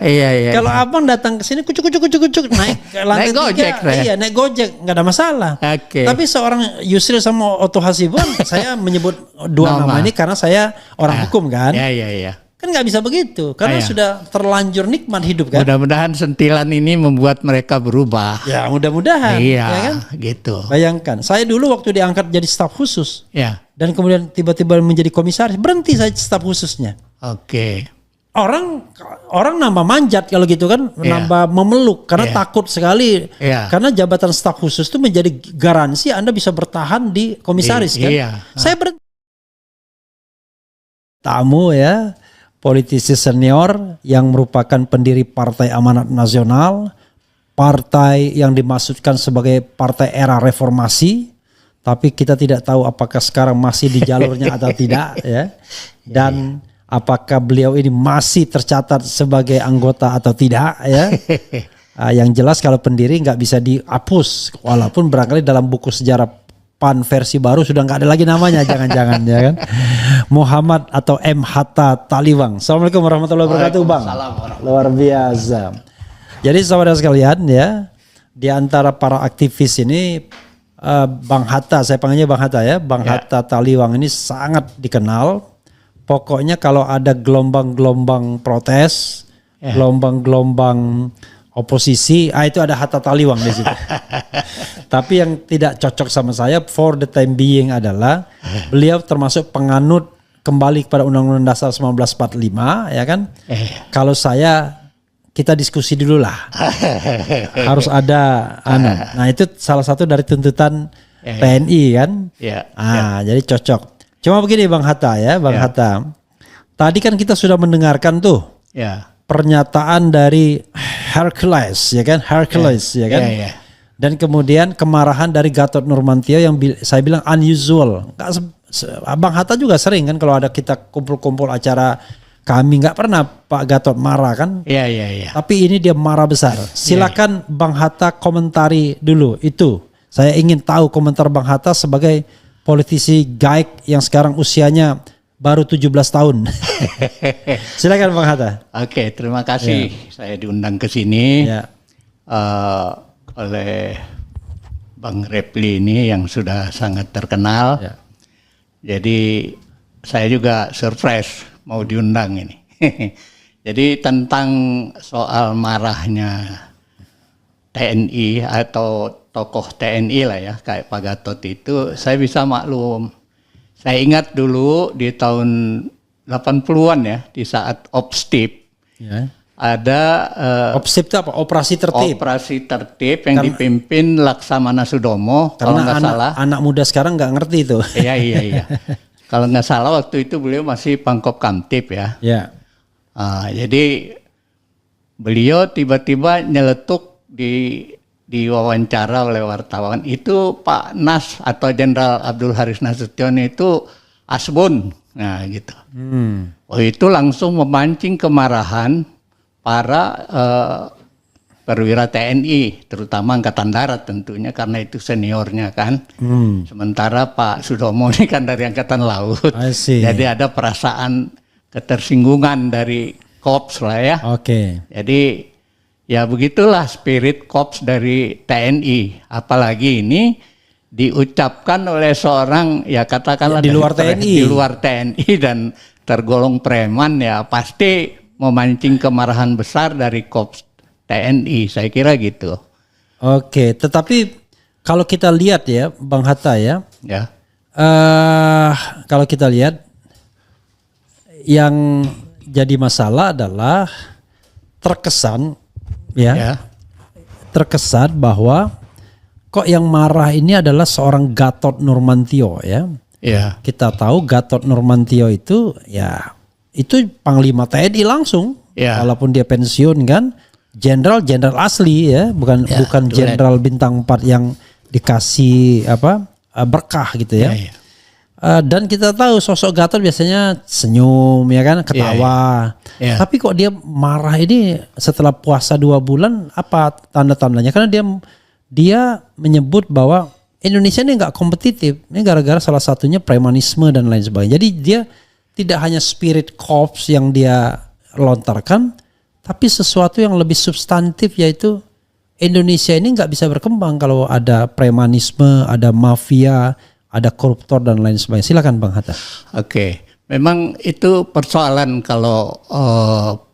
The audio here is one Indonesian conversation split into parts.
Iya, iya. Kalau abang datang ke sini kucuk naik ke lantai Naik Gojek, 3, iya naik Gojek nggak ada masalah. Oke. Tapi seorang Yusril sama Otto Hasibuan, saya menyebut dua nama ini karena saya orang hukum kan. Iya, iya, iya. Kan nggak bisa begitu karena sudah terlanjur nikmat hidup kan. Mudah-mudahan sentilan ini membuat mereka berubah. Ya mudah-mudahan. Iya, ya kan? gitu. Bayangkan, saya dulu waktu diangkat jadi staf khusus. Ya. Dan kemudian tiba-tiba menjadi komisaris, berhenti saya staf khususnya. Oke. Orang nambah manjat kalau gitu kan, nambah memeluk karena takut sekali. Karena jabatan staf khusus itu menjadi garansi Anda bisa bertahan di komisaris kan. Saya berhenti. Tamu ya, politisi senior yang merupakan pendiri Partai Amanat Nasional, partai yang dimaksudkan sebagai partai era reformasi, tapi kita tidak tahu apakah sekarang masih di jalurnya atau tidak ya. Dan apakah beliau ini masih tercatat sebagai anggota atau tidak ya. Yang jelas kalau pendiri nggak bisa dihapus, walaupun barangkali dalam buku sejarah PAN versi baru sudah nggak ada lagi namanya, jangan-jangan ya kan. Muhammad atau M. Hatta Taliwang. Assalamualaikum warahmatullahi wabarakatuh Bang. Luar biasa. Jadi saudara sekalian ya, di antara para aktivis ini Bang Hatta, saya panggilnya Bang Hatta ya, Bang Hatta Taliwang ini sangat dikenal. Pokoknya kalau ada gelombang-gelombang protes, gelombang-gelombang oposisi, itu ada Hatta Taliwang di situ. Tapi yang tidak cocok sama saya for the time being adalah beliau termasuk penganut kembali kepada Undang-Undang Dasar 1945 ya kan. Kalau kita diskusi dulu lah. Harus ada Nah, itu salah satu dari tuntutan TNI kan. Jadi cocok. Cuma begini Bang Hatta ya, Bang Hatta. Tadi kan kita sudah mendengarkan tuh pernyataan dari Hercules ya kan, ya kan. Dan kemudian kemarahan dari Gatot Nurmantio yang saya bilang unusual. Bang Hatta juga sering kan kalau ada kita kumpul-kumpul acara kami, nggak pernah Pak Gatot marah kan. Iya. Tapi ini dia marah besar. Silakan Bang Hatta komentari dulu itu. Saya ingin tahu komentar Bang Hatta sebagai politisi GAIK yang sekarang usianya baru 17 tahun. Silakan Bang Hatta. Oke, terima kasih saya diundang ke sini oleh Bang Repli ini yang sudah sangat terkenal. Jadi saya juga surprise mau diundang ini. Jadi tentang soal marahnya TNI atau tokoh TNI lah ya, kayak Pak Gatot itu, saya bisa maklum. Saya ingat dulu di tahun 80-an ya, di saat Opstip, ada Opstip itu apa? Operasi Tertib. Operasi Tertib yang dipimpin Laksamana Sudomo. Kalau nggak salah. Anak muda sekarang nggak ngerti itu. Iya. Kalau nggak salah waktu itu beliau masih Pangkop Kamtip ya. Jadi beliau tiba-tiba nyeletuk di wawancara oleh wartawan itu Pak Nas atau Jenderal Abdul Haris Nasution itu asbun, nah gitu. Itu langsung memancing kemarahan para perwira TNI, terutama Angkatan Darat tentunya karena itu seniornya kan. Sementara Pak Sudomo ini kan dari Angkatan Laut, jadi ada perasaan ketersinggungan dari Korps lah ya. Jadi ya begitulah spirit Korps dari TNI, apalagi ini diucapkan oleh seorang ya katakanlah di luar TNI dan tergolong preman, ya pasti memancing kemarahan besar dari Korps TNI, saya kira gitu. Tetapi kalau kita lihat ya Bang Hatta ya, kalau kita lihat yang jadi masalah adalah terkesan bahwa kok yang marah ini adalah seorang Gatot Nurmantio ya. Kita tahu Gatot Nurmantio itu itu Panglima TNI langsung, walaupun dia pensiun kan, jenderal asli ya, bukan jenderal bintang 4 yang dikasih berkah gitu ya. Dan kita tahu sosok Gatot biasanya senyum ya kan, ketawa. Tapi kok dia marah ini setelah puasa 2 bulan, apa tanda-tandanya? Karena dia menyebut bahwa Indonesia ini nggak kompetitif. Ini gara-gara salah satunya premanisme dan lain sebagainya. Jadi dia tidak hanya spirit korps yang dia lontarkan, tapi sesuatu yang lebih substantif, yaitu Indonesia ini nggak bisa berkembang kalau ada premanisme, ada mafia, ada koruptor dan lain sebagainya. Silakan Bang Hatta. Oke, memang itu persoalan kalau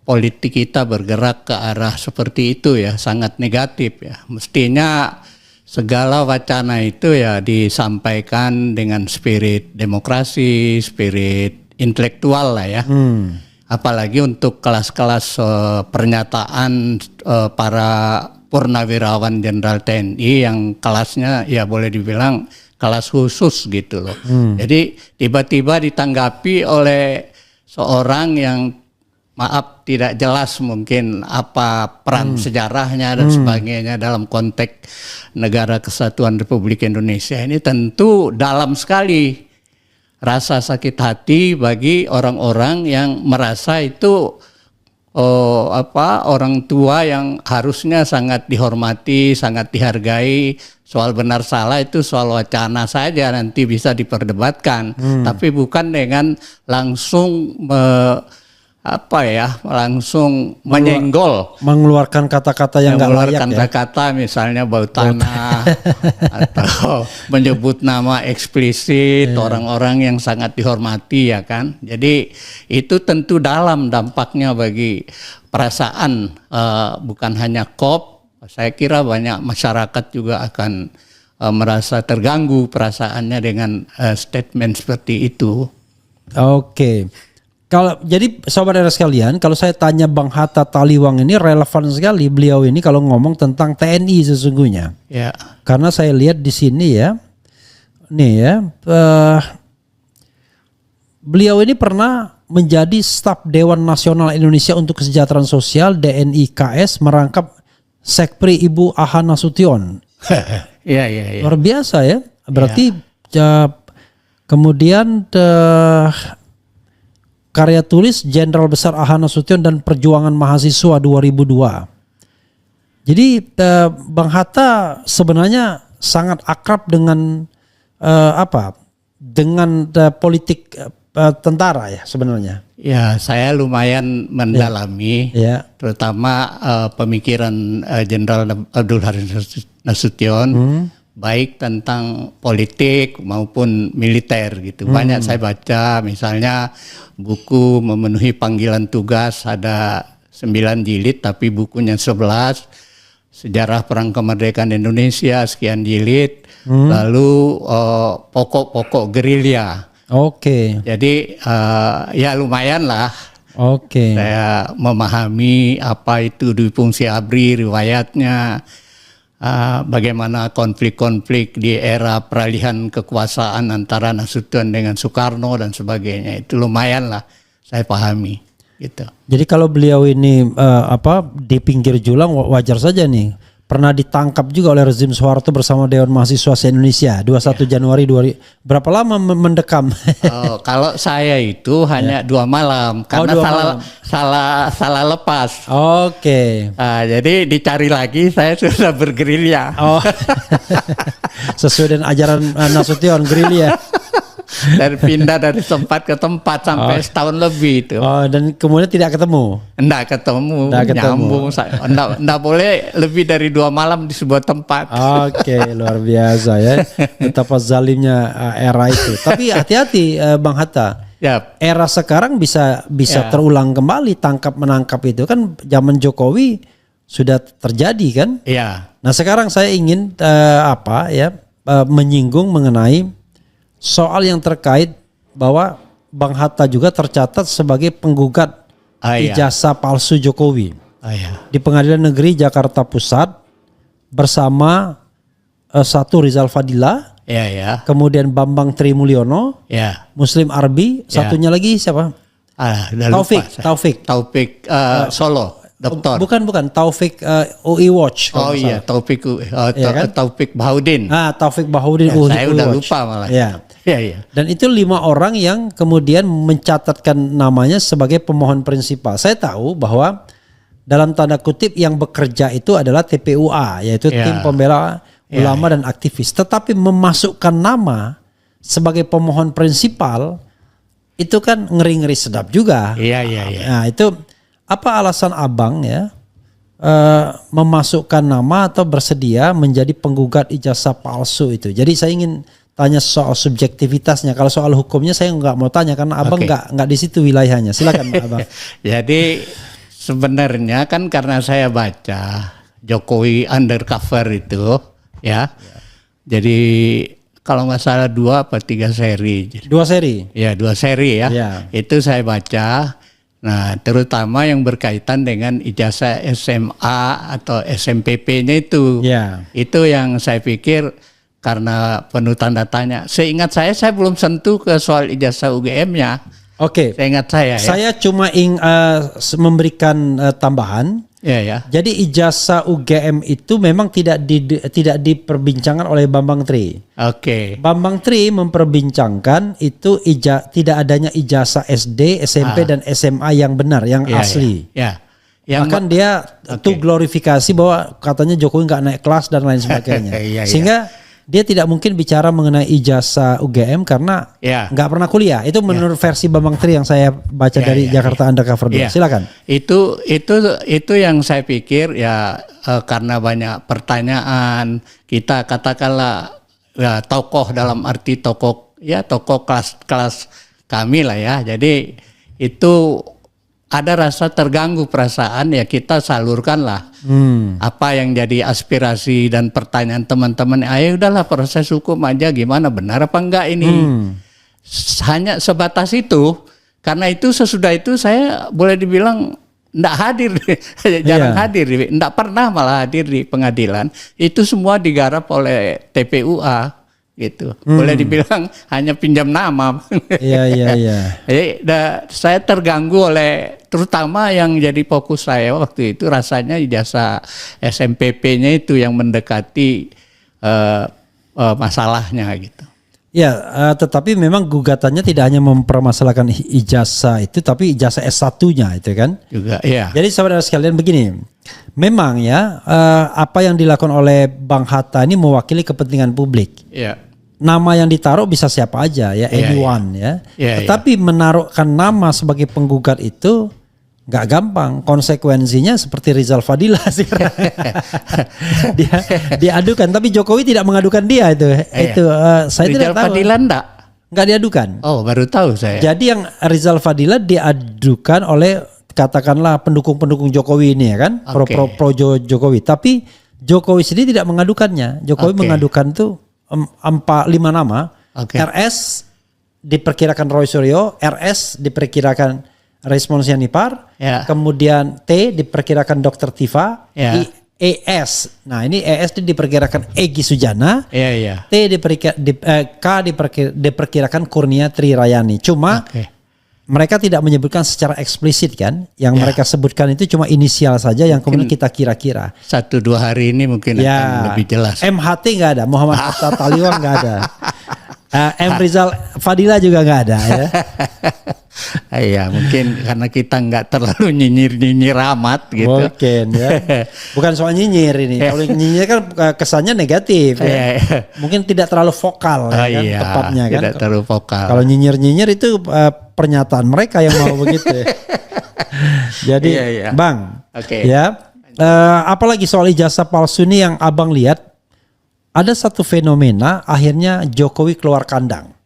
politik kita bergerak ke arah seperti itu ya, sangat negatif ya. Mestinya segala wacana itu ya disampaikan dengan spirit demokrasi, spirit intelektual lah ya. Apalagi untuk kelas-kelas pernyataan para purnawirawan Jenderal TNI yang kelasnya ya boleh dibilang kelas khusus gitu loh. Jadi tiba-tiba ditanggapi oleh seorang yang maaf tidak jelas mungkin apa peran sejarahnya dan sebagainya dalam konteks Negara Kesatuan Republik Indonesia ini, tentu dalam sekali rasa sakit hati bagi orang-orang yang merasa itu orang tua yang harusnya sangat dihormati, sangat dihargai. Soal benar salah itu soal wacana saja, nanti bisa diperdebatkan, tapi bukan dengan langsung langsung menyenggol, mengeluarkan kata-kata yang nggak layak, kata-kata misalnya bau tanah atau menyebut nama eksplisit orang-orang yang sangat dihormati ya kan. Jadi itu tentu dalam dampaknya bagi perasaan bukan hanya KOP. Saya kira banyak masyarakat juga akan merasa terganggu perasaannya dengan statement seperti itu. Oke. Kalau jadi sahabat daerah sekalian, kalau saya tanya Bang Hatta Taliwang ini relevan sekali beliau ini kalau ngomong tentang TNI sesungguhnya. Ya. Karena saya lihat di sini ya, nih ya, beliau ini pernah menjadi staf Dewan Nasional Indonesia untuk Kesejahteraan Sosial (DNIKS) merangkap Sekpri Ibu Aha Nasution. Iya. Luar biasa ya. Berarti kemudian karya tulis Jenderal Besar Aha Nasution dan Perjuangan Mahasiswa 2002. Jadi Bang Hatta sebenarnya sangat akrab dengan dengan politik tentara ya sebenarnya. Ya, saya lumayan mendalami, terutama pemikiran Jenderal Abdul Haris Nasution, baik tentang politik maupun militer gitu. Banyak saya baca, misalnya buku Memenuhi Panggilan Tugas ada 9 jilid, tapi bukunya 11. Sejarah Perang Kemerdekaan Indonesia sekian jilid, lalu pokok-pokok gerilya. Oke. Jadi ya lumayan lah. Oke. Saya memahami apa itu Dwi Fungsi ABRI, riwayatnya, bagaimana konflik-konflik di era peralihan kekuasaan antara Nasution dengan Soekarno dan sebagainya. Itu lumayan lah saya pahami. Gitu. Jadi kalau beliau ini di pinggir julang wajar saja nih. Pernah ditangkap juga oleh rezim Soeharto bersama Dewan Mahasiswa se-Indonesia 21 Januari 2000. Berapa lama mendekam? Kalau saya itu hanya 2 malam karena salah lepas. Oke. Jadi dicari lagi, saya sudah bergerilya. Sesuai dengan ajaran Nasution, gerilya. Dan pindah dari tempat ke tempat sampai setahun lebih itu. Dan kemudian tidak ketemu? Enggak ketemu. Nyambung. Enggak boleh lebih dari 2 malam di sebuah tempat. Oke, luar biasa ya. Betapa zalimnya era itu. Tapi hati-hati Bang Hatta. Yep. Era sekarang bisa terulang kembali, tangkap menangkap itu kan zaman Jokowi sudah terjadi kan? Iya. Nah, sekarang saya ingin menyinggung mengenai soal yang terkait bahwa Bang Hatta juga tercatat sebagai penggugat ijazah palsu Jokowi di Pengadilan Negeri Jakarta Pusat bersama satu Rizal Fadila, kemudian Bambang Trimulyono, Muslim Arbi, satunya lagi siapa? Taufik Solo. Doktor. Bukan Taufik UI Watch. Taufik Taufik Bahaudin. Taufik Bahaudin saya udah lupa malah. Iya. Dan itu 5 orang yang kemudian mencatatkan namanya sebagai pemohon prinsipal. Saya tahu bahwa dalam tanda kutip yang bekerja itu adalah TPUA, yaitu tim pembela ulama dan aktivis. Tetapi memasukkan nama sebagai pemohon prinsipal itu kan ngeri-ngeri sedap juga. Iya. Nah, itu apa alasan abang ya memasukkan nama atau bersedia menjadi penggugat ijazah palsu itu? Jadi saya ingin tanya soal subjektivitasnya. Kalau soal hukumnya saya nggak mau tanya karena abang nggak di situ wilayahnya. Silakan abang. Jadi sebenarnya kan karena saya baca Jokowi undercover itu ya. Jadi kalau nggak salah 2 atau 3 seri. 2 seri? Ya 2 seri ya. Itu saya baca. Nah terutama yang berkaitan dengan ijazah SMA atau SMPP-nya itu. Itu yang saya pikir karena penuh tanda tanya. Seingat saya belum sentuh ke soal ijazah UGM-nya. Oke. Seingat saya. Saya cuma ingin memberikan tambahan. Ya. Jadi ijazah UGM itu memang tidak diperbincangkan oleh Bambang Tri. Bambang Tri memperbincangkan itu tidak adanya ijazah SD, SMP dan SMA yang benar, yang asli. Bahkan dia tuh glorifikasi bahwa katanya Jokowi nggak naik kelas dan lain sebagainya. Sehingga dia tidak mungkin bicara mengenai ijazah UGM karena nggak pernah kuliah. Itu menurut versi Bambang Tri yang saya baca dari Jakarta Undercover 2. Silakan. Itu yang saya pikir karena banyak pertanyaan, kita katakanlah tokoh dalam arti tokoh kelas kami lah ya. Jadi itu ada rasa terganggu perasaan, ya kita salurkanlah apa yang jadi aspirasi dan pertanyaan teman-teman. Ayo udahlah proses hukum aja, gimana benar apa enggak ini. Hanya sebatas itu. Karena itu sesudah itu saya boleh dibilang enggak hadir, jarang hadir, enggak pernah malah hadir di pengadilan. Itu semua digarap oleh TPUA. Gitu. Boleh dibilang hanya pinjam nama. Jadi saya terganggu oleh, terutama yang jadi fokus saya waktu itu rasanya ijazah SMPP-nya itu yang mendekati masalahnya gitu. Tetapi memang gugatannya tidak hanya mempermasalahkan ijazah itu, tapi ijazah S1-nya itu kan. Juga, Jadi saudara sekalian begini, memang apa yang dilakukan oleh Bang Hatta ini mewakili kepentingan publik. Nama yang ditaruh bisa siapa aja anyone Tetapi menaruhkan nama sebagai penggugat itu nggak gampang. Konsekuensinya seperti Rizal Fadila sih. dia diadukan, tapi Jokowi tidak mengadukan dia itu. Saya Rizal tidak tahu. Fadila nggak diadukan. Oh, baru tahu saya. Jadi yang Rizal Fadila diadukan oleh katakanlah pendukung-pendukung Jokowi ini kan, pro Jokowi. Tapi Jokowi sendiri tidak mengadukannya. Jokowi mengadukan tuh 5 nama. RS diperkirakan Roy Suryo, RS diperkirakan Resmond Sianipar, kemudian T diperkirakan Dr. Tifa, ES. Nah ini ES diperkirakan Egy Sujana, T K diperkirakan Kurnia Trirayani. Cuma mereka tidak menyebutkan secara eksplisit kan. Yang mereka sebutkan itu cuma inisial saja yang kemudian kita kira-kira. 1-2 hari ini mungkin akan lebih jelas. MHT nggak ada, Muhammad Hatta Taliwang nggak ada. M Rizal Fadila juga nggak ada ya. Mungkin karena kita nggak terlalu nyinyir amat gitu. Mungkin bukan soal nyinyir ini. Kalau nyinyir kan kesannya negatif. Mungkin tidak terlalu vokal tepatnya kan. Tidak terlalu vokal. Kalau nyinyir itu pernyataan mereka yang mau begitu. Jadi Bang, apalagi soal ijazah palsu ini yang abang lihat, ada satu fenomena akhirnya Jokowi keluar kandang.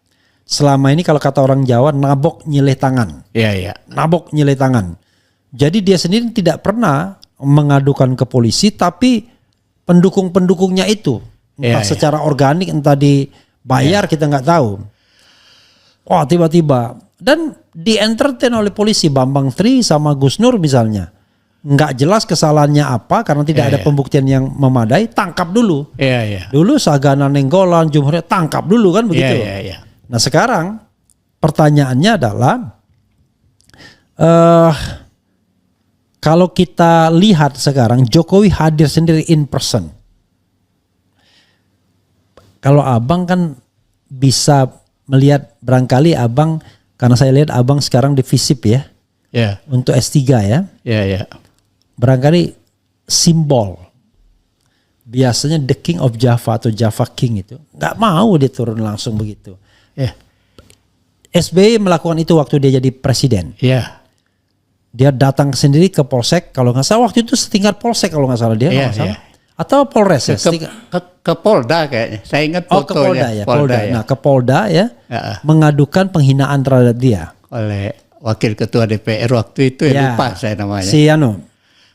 Selama ini kalau kata orang Jawa, nabok nyilih tangan. Nabok nyilih tangan. Jadi dia sendiri tidak pernah mengadukan ke polisi, tapi pendukung-pendukungnya itu entah secara organik, entah dibayar, kita nggak tahu. Wah, tiba-tiba dan di-entertain oleh polisi. Bambang Tri sama Gus Nur misalnya, nggak jelas kesalahannya apa karena tidak ada pembuktian yang memadai, tangkap dulu. Dulu Sagana Nenggolan, Jumhurnya tangkap dulu kan begitu. Nah sekarang pertanyaannya adalah kalau kita lihat sekarang Jokowi hadir sendiri in person. Kalau abang kan bisa melihat, barangkali abang, karena saya lihat abang sekarang di FISIP ya, untuk S3 ya. Barangkali simbol. Biasanya the King of Java atau Java King itu nggak mau dia turun langsung begitu. SBY melakukan itu waktu dia jadi presiden. Dia datang sendiri ke Polsek, kalau nggak salah waktu itu setingkat Polsek kalau nggak salah dia, Iya, nggak salah. iya. Atau Polres ya? Ke Polda kayaknya. Saya ingat Oh, ke Polda fotonya. ya, Polda. Ya. Nah, ke Polda ya, mengadukan penghinaan terhadap dia. Oleh Wakil Ketua DPR waktu itu Ya, lupa saya namanya.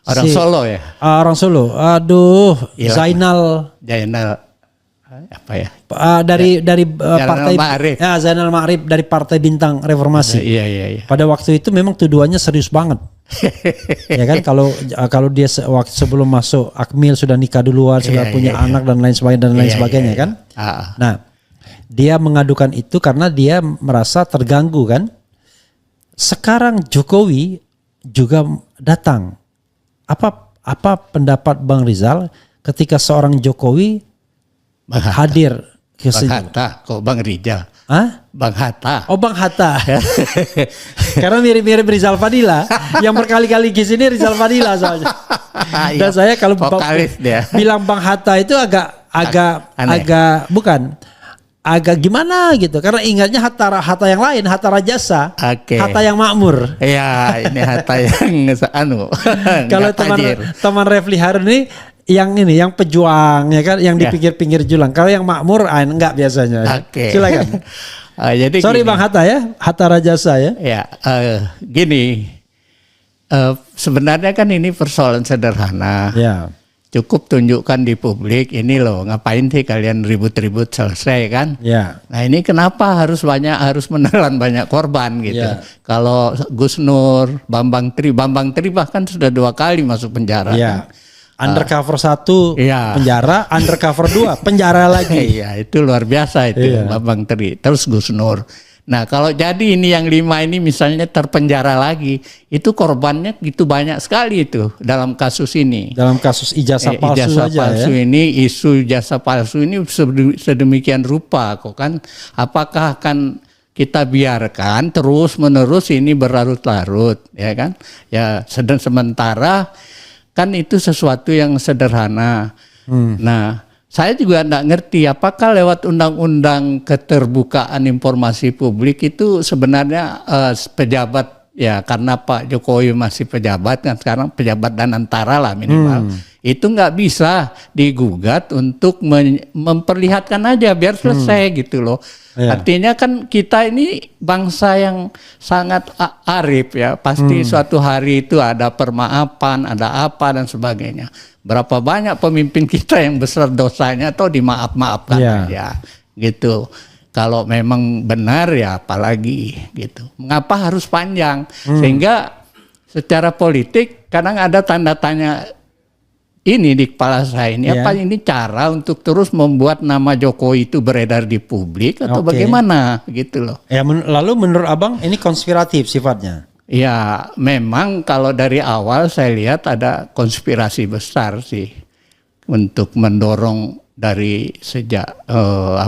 Orang Solo ya? Orang Solo. Aduh, Zainal apa ya? Dari partai Ma'arif. Ya, Zainal Ma'arif dari Partai Bintang Reformasi. Iya. Pada waktu itu memang tuduhannya serius banget. Ya kan, kalau dia waktu sebelum masuk Akmil sudah nikah duluan, sudah punya anak dan lain sebagainya kan. Nah, dia mengadukan itu karena dia merasa terganggu kan. Sekarang Jokowi juga datang. Apa pendapat Bang Rizal ketika seorang Jokowi hadir ke sini? Bang Hatta, kok Bang Rizal? Hah? Bang Hatta. Oh, Bang Hatta. Karena mirip-mirip Rizal Fadila. Yang berkali-kali ke sini Rizal Fadila soalnya. Dan saya kalau bilang Bang Hatta itu agak gimana gitu, karena ingatnya Hatta yang lain, Hatta Rajasa, Hatta yang makmur. Iya, ini Hatta yang kalau teman Refli Harun ini yang pejuang ya kan, yang di pinggir julang. Kalau yang makmur enggak biasanya. Silakan. Jadi sorry gini, Bang Hatta ya, Hatta Rajasa ya. Ya, gini. Sebenarnya kan ini persoalan sederhana. Ya. Cukup tunjukkan di publik, ini loh, ngapain sih kalian ribut-ribut, selesai kan? Ya. Nah, ini kenapa harus menelan banyak korban gitu. Ya. Kalau Gus Nur, Bambang Tri bahkan sudah 2 kali masuk penjara. Ya. Kan? Undercover 1 penjara, undercover 2 penjara lagi. Iya, itu luar biasa itu Bambang Tri. Terus Gus Nur. Nah, kalau jadi ini yang 5 ini misalnya terpenjara lagi, itu korbannya gitu banyak sekali itu dalam kasus ini. Dalam kasus ijazah palsu ini, isu ijazah palsu ini sedemikian rupa kok kan. Apakah akan kita biarkan terus-menerus ini berlarut-larut, ya kan? Ya, sementara kan itu sesuatu yang sederhana. Nah, saya juga tidak ngerti apakah lewat undang-undang keterbukaan informasi publik itu sebenarnya pejabat, ya karena Pak Jokowi masih pejabat kan, sekarang pejabat dan antara lah minimal, itu nggak bisa digugat untuk memperlihatkan aja biar selesai gitu loh. Artinya kan kita ini bangsa yang sangat arif ya, pasti suatu hari itu ada permaafan, ada apa dan sebagainya. Berapa banyak pemimpin kita yang besar dosanya atau dimaaf-maafkan aja gitu. Kalau memang benar ya apalagi gitu. Mengapa harus panjang? Sehingga secara politik kadang ada tanda tanya ini di kepala saya ini. Apa ini cara untuk terus membuat nama Jokowi itu beredar di publik atau bagaimana gitu loh. Ya, lalu menurut Abang ini konspiratif sifatnya? Ya, memang kalau dari awal saya lihat ada konspirasi besar sih untuk mendorong dari sejak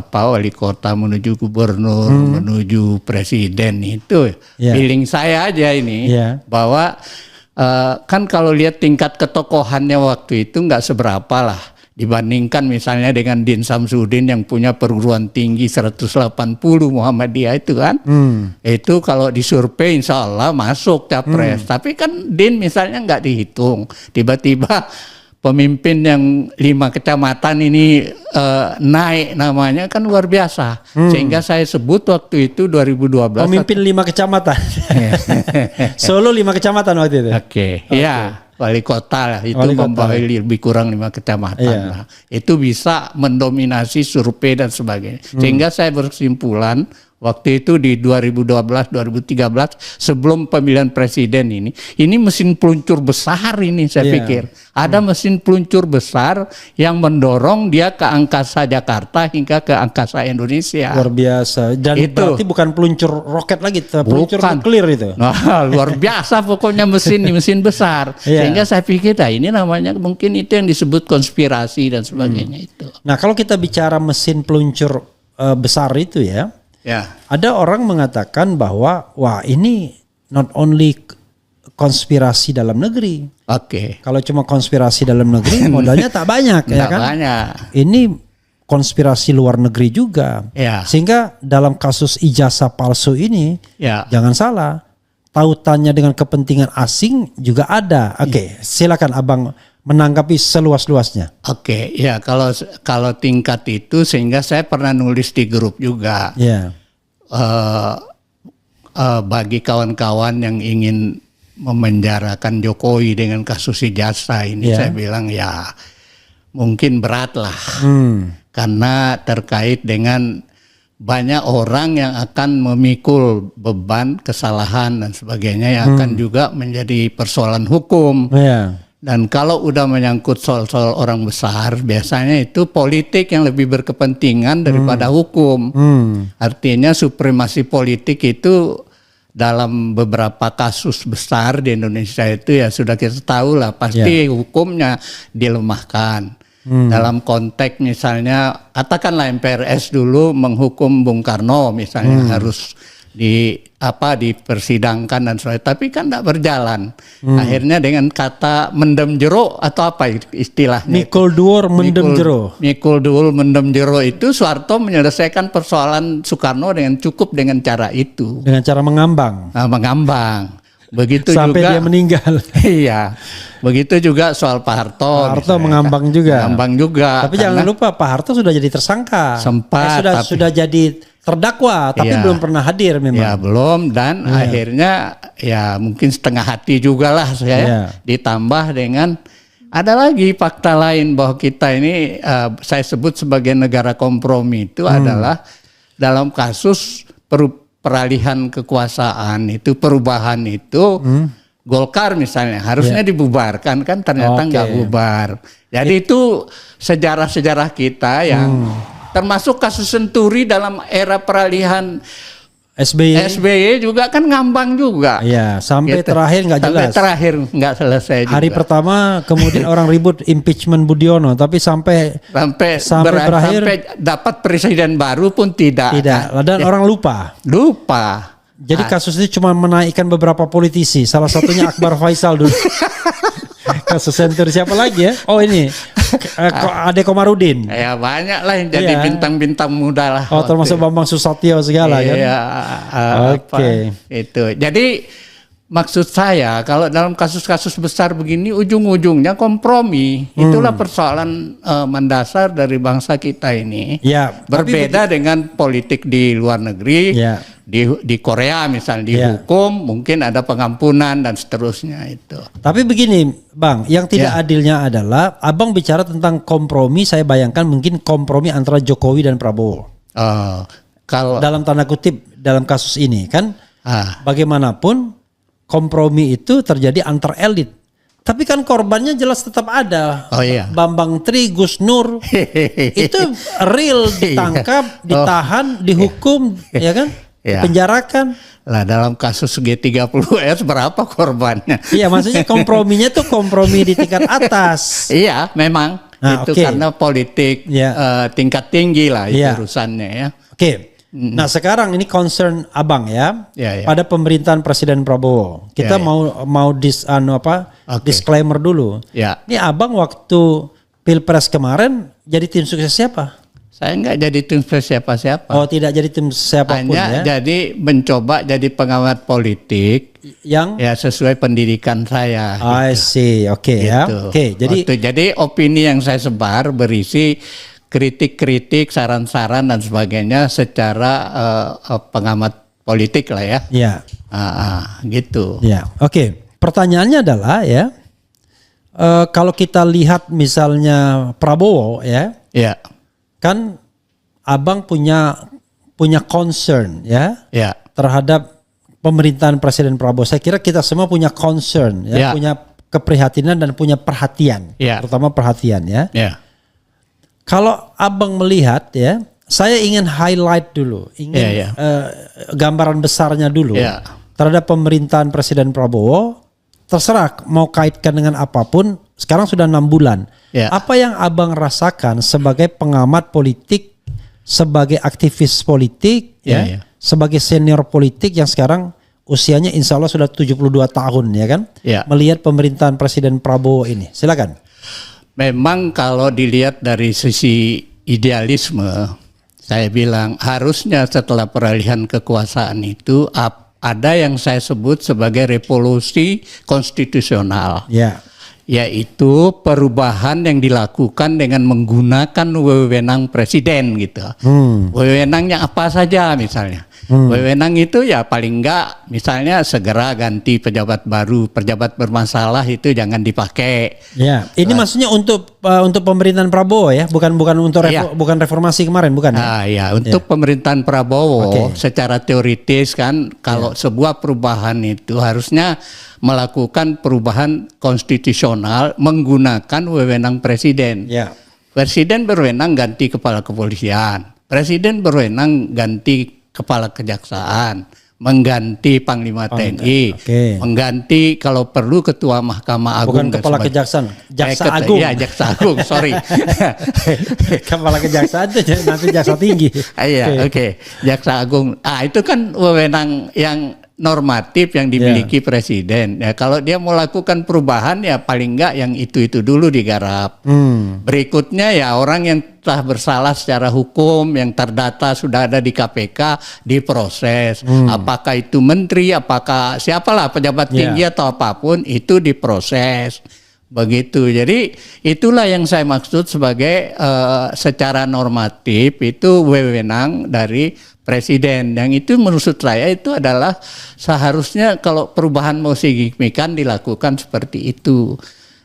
wali kota menuju gubernur, menuju presiden itu. Feeling saya aja ini bahwa kan kalau lihat tingkat ketokohannya waktu itu nggak seberapa lah dibandingkan misalnya dengan Din Samsudin yang punya perguruan tinggi 180 Muhammadiyah itu kan. Itu kalau disurvei insya Allah masuk capres. Tapi kan Din misalnya nggak dihitung. Tiba-tiba pemimpin yang 5 kecamatan ini naik namanya kan luar biasa. Sehingga saya sebut waktu itu 2012. Pemimpin 5 kecamatan. Solo 5 kecamatan waktu itu. Ya. Wali kota lah, itu membawa lebih kurang 5 kecamatan lah. Itu bisa mendominasi survei dan sebagainya. Sehingga saya berkesimpulan waktu itu di 2012-2013 sebelum pemilihan presiden ini mesin peluncur besar ini saya pikir. Ada mesin peluncur besar yang mendorong dia ke angkasa Jakarta hingga ke angkasa Indonesia. Luar biasa. Dan itu berarti bukan peluncur roket lagi, peluncur nuklir itu. Nah, luar biasa pokoknya mesin besar. Sehingga saya pikir ini namanya mungkin itu yang disebut konspirasi dan sebagainya itu. Nah, kalau kita bicara mesin peluncur besar itu ya. Ada orang mengatakan bahwa wah ini not only konspirasi dalam negeri. Kalau cuma konspirasi dalam negeri modalnya tak banyak ya kan. Ini konspirasi luar negeri juga. Sehingga dalam kasus ijazah palsu ini jangan salah, tautannya dengan kepentingan asing juga ada. Oke, silakan Abang menanggapi seluas-luasnya. Oke, ya kalau tingkat itu, sehingga saya pernah nulis di grup juga. Ya. Bagi kawan-kawan yang ingin memenjarakan Jokowi dengan kasus ijazah ini, saya bilang ya mungkin berat lah, karena terkait dengan banyak orang yang akan memikul beban kesalahan dan sebagainya yang akan juga menjadi persoalan hukum. Dan kalau udah menyangkut soal-soal orang besar, biasanya itu politik yang lebih berkepentingan daripada hukum. Artinya supremasi politik itu dalam beberapa kasus besar di Indonesia itu ya sudah kita tahu lah, pasti hukumnya dilemahkan. Dalam konteks misalnya katakanlah MPRS dulu menghukum Bung Karno misalnya harus dipersidangkan dan sebagainya, tapi kan tidak berjalan. Akhirnya dengan kata mendem jero atau apa istilahnya, mikul duur mendem jero. Mikul duur mendem jero itu Soeharto menyelesaikan persoalan Soekarno dengan cukup dengan cara itu. Dengan cara mengambang. Mengambang. Begitu sampai juga dia meninggal. Iya. Begitu juga soal Pak Harto. Pak Harto mengambang juga. Mengambang juga. Tapi jangan lupa Pak Harto sudah jadi tersangka. Sempat. Sudah jadi terdakwa, tapi belum pernah hadir memang. Ya belum, dan akhirnya ya mungkin setengah hati juga lah saya. Ditambah dengan ada lagi fakta lain bahwa kita ini saya sebut sebagai negara kompromi itu adalah dalam kasus peralihan kekuasaan itu, perubahan itu, Golkar misalnya harusnya dibubarkan, kan ternyata nggak bubar. Jadi itu sejarah-sejarah kita yang termasuk kasus Senturi dalam era peralihan SBY juga kan ngambang juga. Iya, sampai gitu. Terakhir nggak jelas. Sampai terakhir nggak selesai juga. Hari pertama kemudian orang ribut impeachment Budiono, tapi sampai berakhir dapat presiden baru pun tidak. Dan orang lupa. Jadi kasus itu cuma menaikkan beberapa politisi, salah satunya Akbar Faisal dulu. Kasus Senturi siapa lagi ya? Oh ini Ade Komarudin. Ya banyak lah yang jadi bintang-bintang muda lah. Oh termasuk Bambang Susatyo segala kan? Oke. Itu. Jadi maksud saya kalau dalam kasus-kasus besar begini ujung-ujungnya kompromi. Itulah persoalan mendasar dari bangsa kita ini. Berbeda dengan politik di luar negeri. Di Korea misalnya dihukum mungkin ada pengampunan dan seterusnya itu. Tapi begini Bang, yang tidak adilnya adalah Abang bicara tentang kompromi, saya bayangkan mungkin kompromi antara Jokowi dan Prabowo. Kalau dalam tanda kutip dalam kasus ini kan bagaimanapun kompromi itu terjadi antar elit. Tapi kan korbannya jelas tetap ada. Bambang Tri, Gus Nur itu real ditangkap, ditahan, dihukum, ya kan? Penjarakan. Lah dalam kasus G30S berapa korbannya? Iya, maksudnya komprominya tuh kompromi di tingkat atas. Iya, memang itu karena politik tingkat tinggi lah urusannya ya. Nah sekarang ini concern Abang pada pemerintahan Presiden Prabowo. Kita mau disclaimer dulu. Ini Abang waktu Pilpres kemarin jadi tim sukses siapa? Saya enggak jadi tim siapa-siapa. Oh, tidak jadi tim siapapun. Hanya jadi mencoba jadi pengamat politik yang sesuai pendidikan saya. I see. Jadi opini yang saya sebar berisi kritik-kritik, saran-saran dan sebagainya secara pengamat politik lah ya. Gitu. Pertanyaannya adalah kalau kita lihat misalnya Prabowo kan Abang punya concern terhadap pemerintahan Presiden Prabowo. Saya kira kita semua punya concern punya keprihatinan dan punya perhatian, terutama perhatian Kalau Abang melihat saya ingin highlight dulu, gambaran besarnya dulu terhadap pemerintahan Presiden Prabowo. Terserah mau kaitkan dengan apapun. Sekarang sudah 6 bulan. Apa yang Abang rasakan sebagai pengamat politik, sebagai aktivis politik, sebagai senior politik yang sekarang usianya insya Allah sudah 72 tahun melihat pemerintahan Presiden Prabowo ini. Silakan. Memang kalau dilihat dari sisi idealisme, saya bilang harusnya setelah peralihan kekuasaan itu ada yang saya sebut sebagai revolusi konstitusional. Yaitu perubahan yang dilakukan dengan menggunakan wewenang presiden gitu. Wewenangnya apa saja misalnya. Wewenang itu ya paling enggak misalnya segera ganti pejabat baru, pejabat bermasalah itu jangan dipakai. Ya, ini maksudnya untuk pemerintahan Prabowo ya, bukan untuk bukan reformasi kemarin, bukan? Ya, untuk pemerintahan Prabowo secara teoritis kan kalau sebuah perubahan itu harusnya melakukan perubahan konstitusional menggunakan wewenang presiden. Presiden berwenang ganti kepala kepolisian, presiden berwenang ganti kepala kejaksaan, mengganti panglima TNI, mengganti kalau perlu ketua Mahkamah Agung. Bukan kepala kejaksaan, jaksa agung. Iya, jaksa agung, sorry. Kepala kejaksaan itu nanti jaksa tinggi. Iya, jaksa agung. Itu kan wewenang yang normatif yang dimiliki presiden. Ya, kalau dia mau lakukan perubahan ya paling enggak yang itu dulu digarap. Berikutnya ya orang yang telah bersalah secara hukum yang terdata sudah ada di KPK diproses. Apakah itu menteri, apakah siapalah pejabat tinggi atau apapun itu diproses. Begitu. Jadi itulah yang saya maksud sebagai secara normatif itu wewenang dari presiden. Yang itu menurut saya itu adalah seharusnya kalau perubahan mau signifikan dilakukan seperti itu.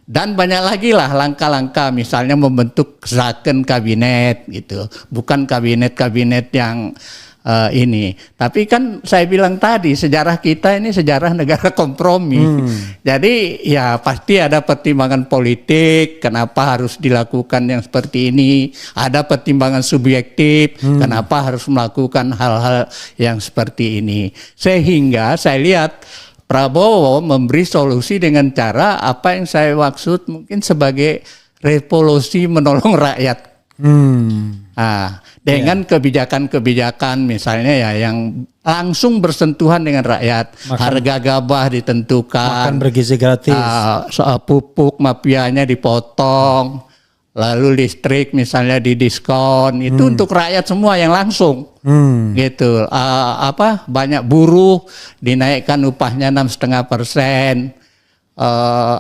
Dan banyak lagi lah langkah-langkah misalnya membentuk zakon kabinet gitu. Bukan kabinet-kabinet yang ini. Tapi kan saya bilang tadi sejarah kita ini sejarah negara kompromi. Jadi ya pasti ada pertimbangan politik kenapa harus dilakukan yang seperti ini. Ada pertimbangan subjektif kenapa harus melakukan hal-hal yang seperti ini. Sehingga saya lihat Prabowo memberi solusi dengan cara apa yang saya maksud mungkin sebagai revolusi menolong rakyat. Dengan kebijakan-kebijakan misalnya ya yang langsung bersentuhan dengan rakyat. Harga gabah ditentukan, makan bergizi gratis, pupuk mafianya dipotong, lalu listrik misalnya didiskon. Itu untuk rakyat semua yang langsung. Gitu. Banyak buruh dinaikkan upahnya 6,5%.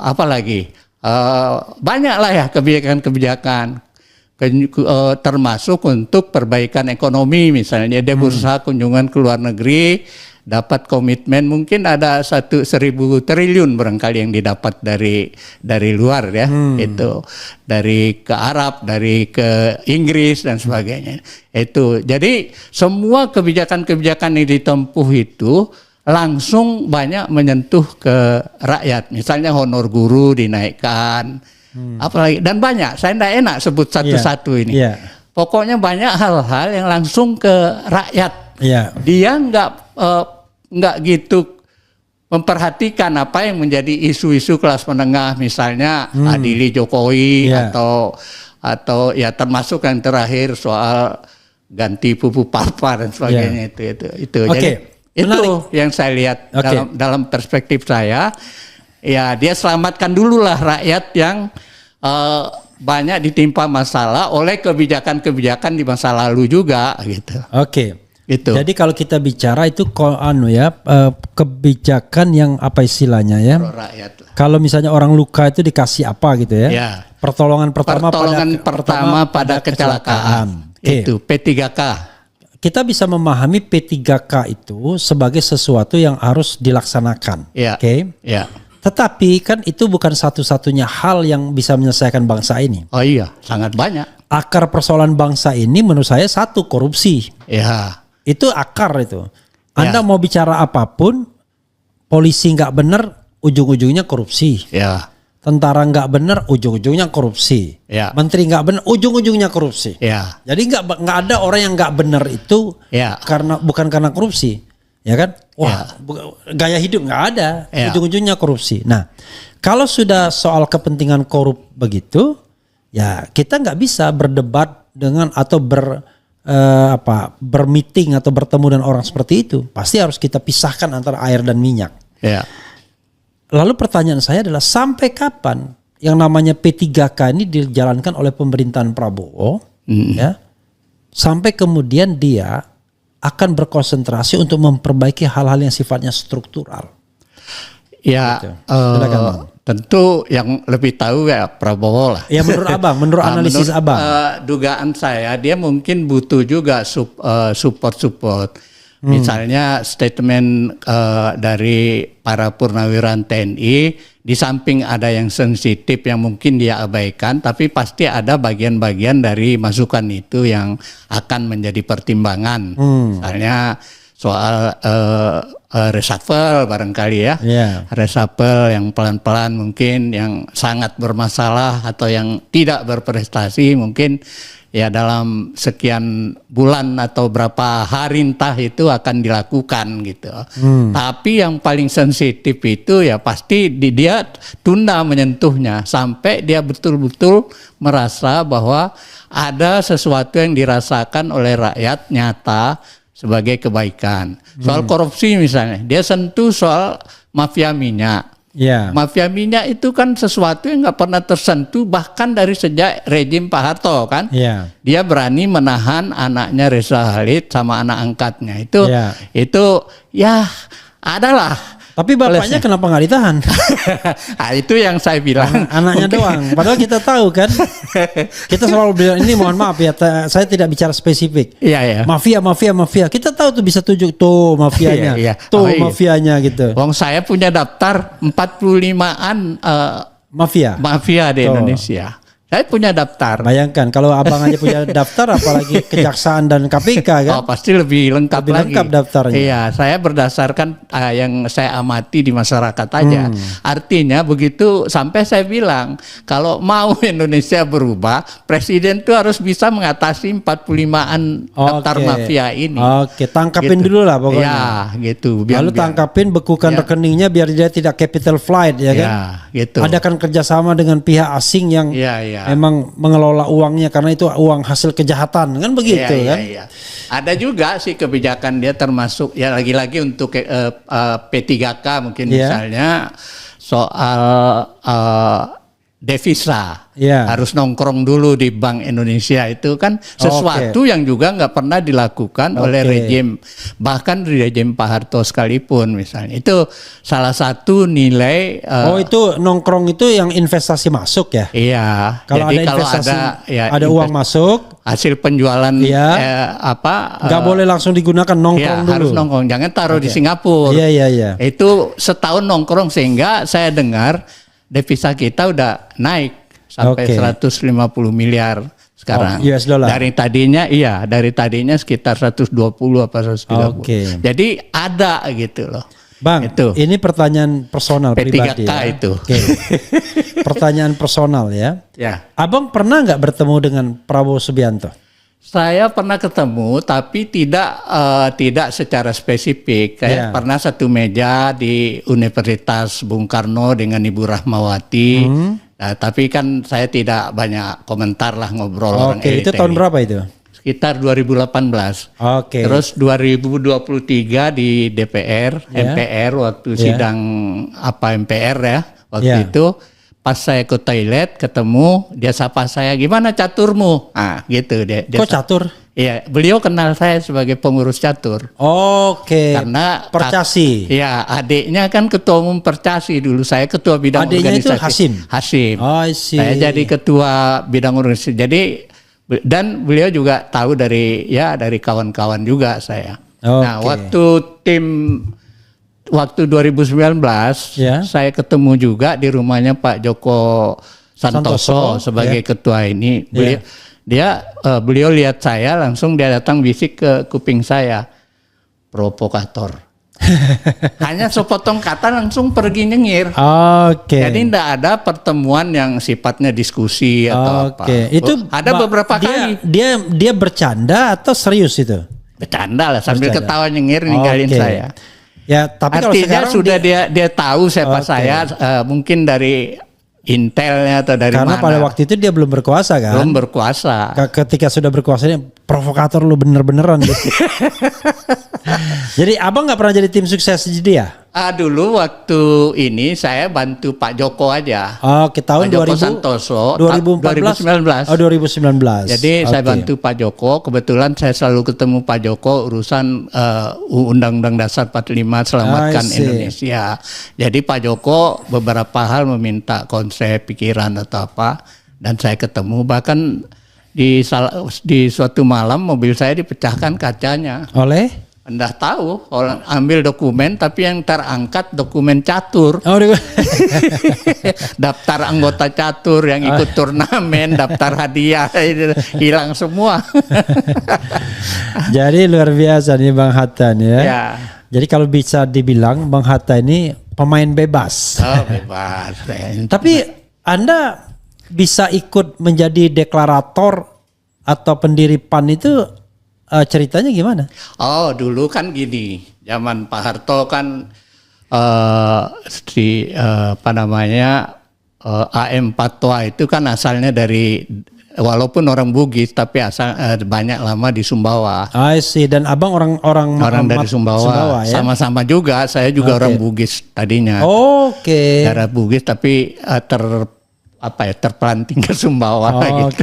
Apalagi banyaklah ya kebijakan-kebijakan. Termasuk untuk perbaikan ekonomi misalnya dia berusaha kunjungan ke luar negeri dapat komitmen mungkin ada 1.000 triliun barangkali yang didapat dari luar ya itu dari ke Arab dari ke Inggris dan sebagainya itu jadi semua kebijakan-kebijakan yang ditempuh itu langsung banyak menyentuh ke rakyat misalnya honor guru dinaikkan apalagi dan banyak saya tidak enak sebut satu-satu ini pokoknya banyak hal-hal yang langsung ke rakyat dia nggak gitu memperhatikan apa yang menjadi isu-isu kelas menengah misalnya adili Jokowi atau ya termasuk yang terakhir soal ganti pupuk Parpa dan sebagainya itu jadi itu yang saya lihat dalam perspektif saya. Ya dia selamatkan dulu lah rakyat yang banyak ditimpa masalah oleh kebijakan-kebijakan di masa lalu juga gitu. Gitu. Jadi kalau kita bicara itu kebijakan yang apa istilahnya ya? Kalau misalnya orang luka itu dikasih apa gitu ya? Pertolongan pertama pada kecelakaan. Itu P3K. Kita bisa memahami P3K itu sebagai sesuatu yang harus dilaksanakan. Tetapi kan itu bukan satu-satunya hal yang bisa menyelesaikan bangsa ini. Oh iya, sangat banyak. Akar persoalan bangsa ini menurut saya satu korupsi. Itu akar itu. Anda mau bicara apapun, polisi nggak benar, ujung-ujungnya korupsi. Tentara nggak benar, ujung-ujungnya korupsi. Menteri nggak benar, ujung-ujungnya korupsi. Jadi nggak ada orang yang nggak benar itu bukan karena korupsi. Ya kan? Gaya hidup nggak ada, ujung-ujungnya korupsi. Nah, kalau sudah soal kepentingan korup begitu, ya kita nggak bisa berdebat dengan atau bermeeting atau bertemu dengan orang seperti itu. Pasti harus kita pisahkan antara air dan minyak. Lalu pertanyaan saya adalah sampai kapan yang namanya P3K ini dijalankan oleh pemerintahan Prabowo, ya, sampai kemudian dia akan berkonsentrasi untuk memperbaiki hal-hal yang sifatnya struktural? Ya, Gitu. Silakan, Bang. tentu yang lebih tahu ya Prabowo lah. Ya menurut Abang, menurut analisis Abang. Dugaan saya dia mungkin butuh juga support. Misalnya statement dari para purnawirawan TNI, di samping ada yang sensitif yang mungkin dia abaikan, tapi pasti ada bagian-bagian dari masukan itu yang akan menjadi pertimbangan. Misalnya soal reshuffle barangkali ya, reshuffle yang pelan-pelan mungkin, yang sangat bermasalah atau yang tidak berprestasi mungkin ya dalam sekian bulan atau berapa hari entah itu akan dilakukan gitu. Tapi yang paling sensitif itu ya pasti dia tunda menyentuhnya sampai dia betul-betul merasa bahwa ada sesuatu yang dirasakan oleh rakyat nyata sebagai kebaikan. Soal korupsi misalnya, dia sentuh soal mafia minyak. Mafia minyak itu kan sesuatu yang nggak pernah tersentuh bahkan dari sejak rejim Pak Harto kan. Dia berani menahan anaknya Reza Khalid sama anak angkatnya itu ya adalah. Tapi bapaknya kenapa nggak ditahan? Nah, itu yang saya bilang. Anaknya doang. Padahal kita tahu kan. Kita selalu bilang ini, mohon maaf ya, saya tidak bicara spesifik. Mafia. Kita tahu tuh bisa tunjuk tuh mafianya. Mafianya gitu. Wong saya punya daftar 45-an mafia di Indonesia. Saya punya daftar. Bayangkan kalau Abang aja punya daftar, apalagi Kejaksaan dan KPK kan? Oh, pasti lebih lengkap lagi. Lengkap daftarnya. Iya, saya berdasarkan yang saya amati di masyarakat aja. Artinya begitu, sampai saya bilang kalau mau Indonesia berubah, presiden tuh harus bisa mengatasi 45-an daftar mafia ini. Tangkapin gitu. Dulu lah pokoknya. Ya, gitu. Lalu tangkapin, bekukan rekeningnya biar dia tidak capital flight ya kan? Gitu. Adakan kerjasama dengan pihak asing yang memang mengelola uangnya karena itu uang hasil kejahatan kan begitu kan? Ada juga sih kebijakan dia termasuk ya lagi-lagi untuk P3K mungkin misalnya soal devisa harus nongkrong dulu di Bank Indonesia, itu kan sesuatu yang juga nggak pernah dilakukan oleh rejim, bahkan di rejim Pak Harto sekalipun misalnya. Itu salah satu nilai. Itu nongkrong itu yang investasi masuk ya? Iya. Kalau jadi ada investasi, ada uang masuk, hasil penjualan nggak boleh langsung digunakan, nongkrong dulu. Harus nongkrong, jangan taruh di Singapura. Itu setahun nongkrong, sehingga saya dengar devisa kita udah naik sampai 150 miliar sekarang. US dollar. Dari tadinya sekitar 120 apa 130. Jadi ada gitu loh. Bang, ini pertanyaan personal pribadi. P3K itu. Pertanyaan personal ya. Abang pernah nggak bertemu dengan Prabowo Subianto? Saya pernah ketemu, tapi tidak secara spesifik. Kayak pernah satu meja di Universitas Bung Karno dengan Ibu Rahmawati. Nah, tapi kan saya tidak banyak komentar lah, ngobrol orang elit. Itu tahun berapa itu? Sekitar 2018. Terus 2023 di DPR, MPR waktu sidang MPR ya waktu itu. Pas saya ke toilet ketemu, dia sapa saya, gimana caturmu? Gitu dia. Kok catur? Iya, beliau kenal saya sebagai pengurus catur. Karena Percasi. Adiknya kan ketua umum Percasi dulu. Saya ketua bidang organisasi. Adiknya itu Hasim. Saya jadi ketua bidang organisasi. Jadi dan beliau juga tahu dari kawan-kawan juga saya. Nah, waktu 2019 saya ketemu juga di rumahnya Pak Joko Santoso sebagai ketua ini. Beliau lihat saya, langsung dia datang bisik ke kuping saya, provokator. Hanya sepotong kata langsung pergi nyengir. Jadi tidak ada pertemuan yang sifatnya diskusi atau apa. Itu ada beberapa kali. Dia bercanda atau serius itu? Bercanda lah, sambil ketawa nyengir ninggalin saya. Ya, tapi artinya kalau sudah dia tahu siapa saya, mungkin dari intelnya atau dari karena mana. Pada waktu itu dia belum berkuasa kan? Belum berkuasa. Ketika sudah berkuasa, provokator lu bener-beneran. Jadi abang nggak pernah jadi tim sukses dia? Dulu waktu ini saya bantu Pak Joko aja. Oh, ke tahun Pak Joko 2000, Santoso, 2019. Oh, 2019. Jadi saya bantu Pak Joko. Kebetulan saya selalu ketemu Pak Joko urusan Undang-Undang Dasar 45 selamatkan Indonesia. Jadi Pak Joko beberapa hal meminta konsep, pikiran atau apa, dan saya ketemu. Bahkan di suatu malam mobil saya dipecahkan kacanya. Oleh? Anda tahu, orang ambil dokumen tapi yang terangkat dokumen catur. Oh, daftar anggota catur yang ikut turnamen, daftar hadiah hilang semua. Jadi luar biasa nih Bang Hatta nih ya. Ya. Jadi kalau bisa dibilang Bang Hatta ini pemain bebas. Oh, bebas. Tapi Anda bisa ikut menjadi deklarator atau pendiri PAN itu ceritanya gimana? Oh, dulu kan gini, zaman Pak Harto kan AM Fatwa itu kan asalnya dari, walaupun orang Bugis tapi asal banyak lama di Sumbawa. I see. Dan abang orang dari Sumbawa ya? Sama-sama juga, saya juga orang Bugis tadinya. Oke. Darah Bugis tapi terpelanting ke Sumbawa gitu.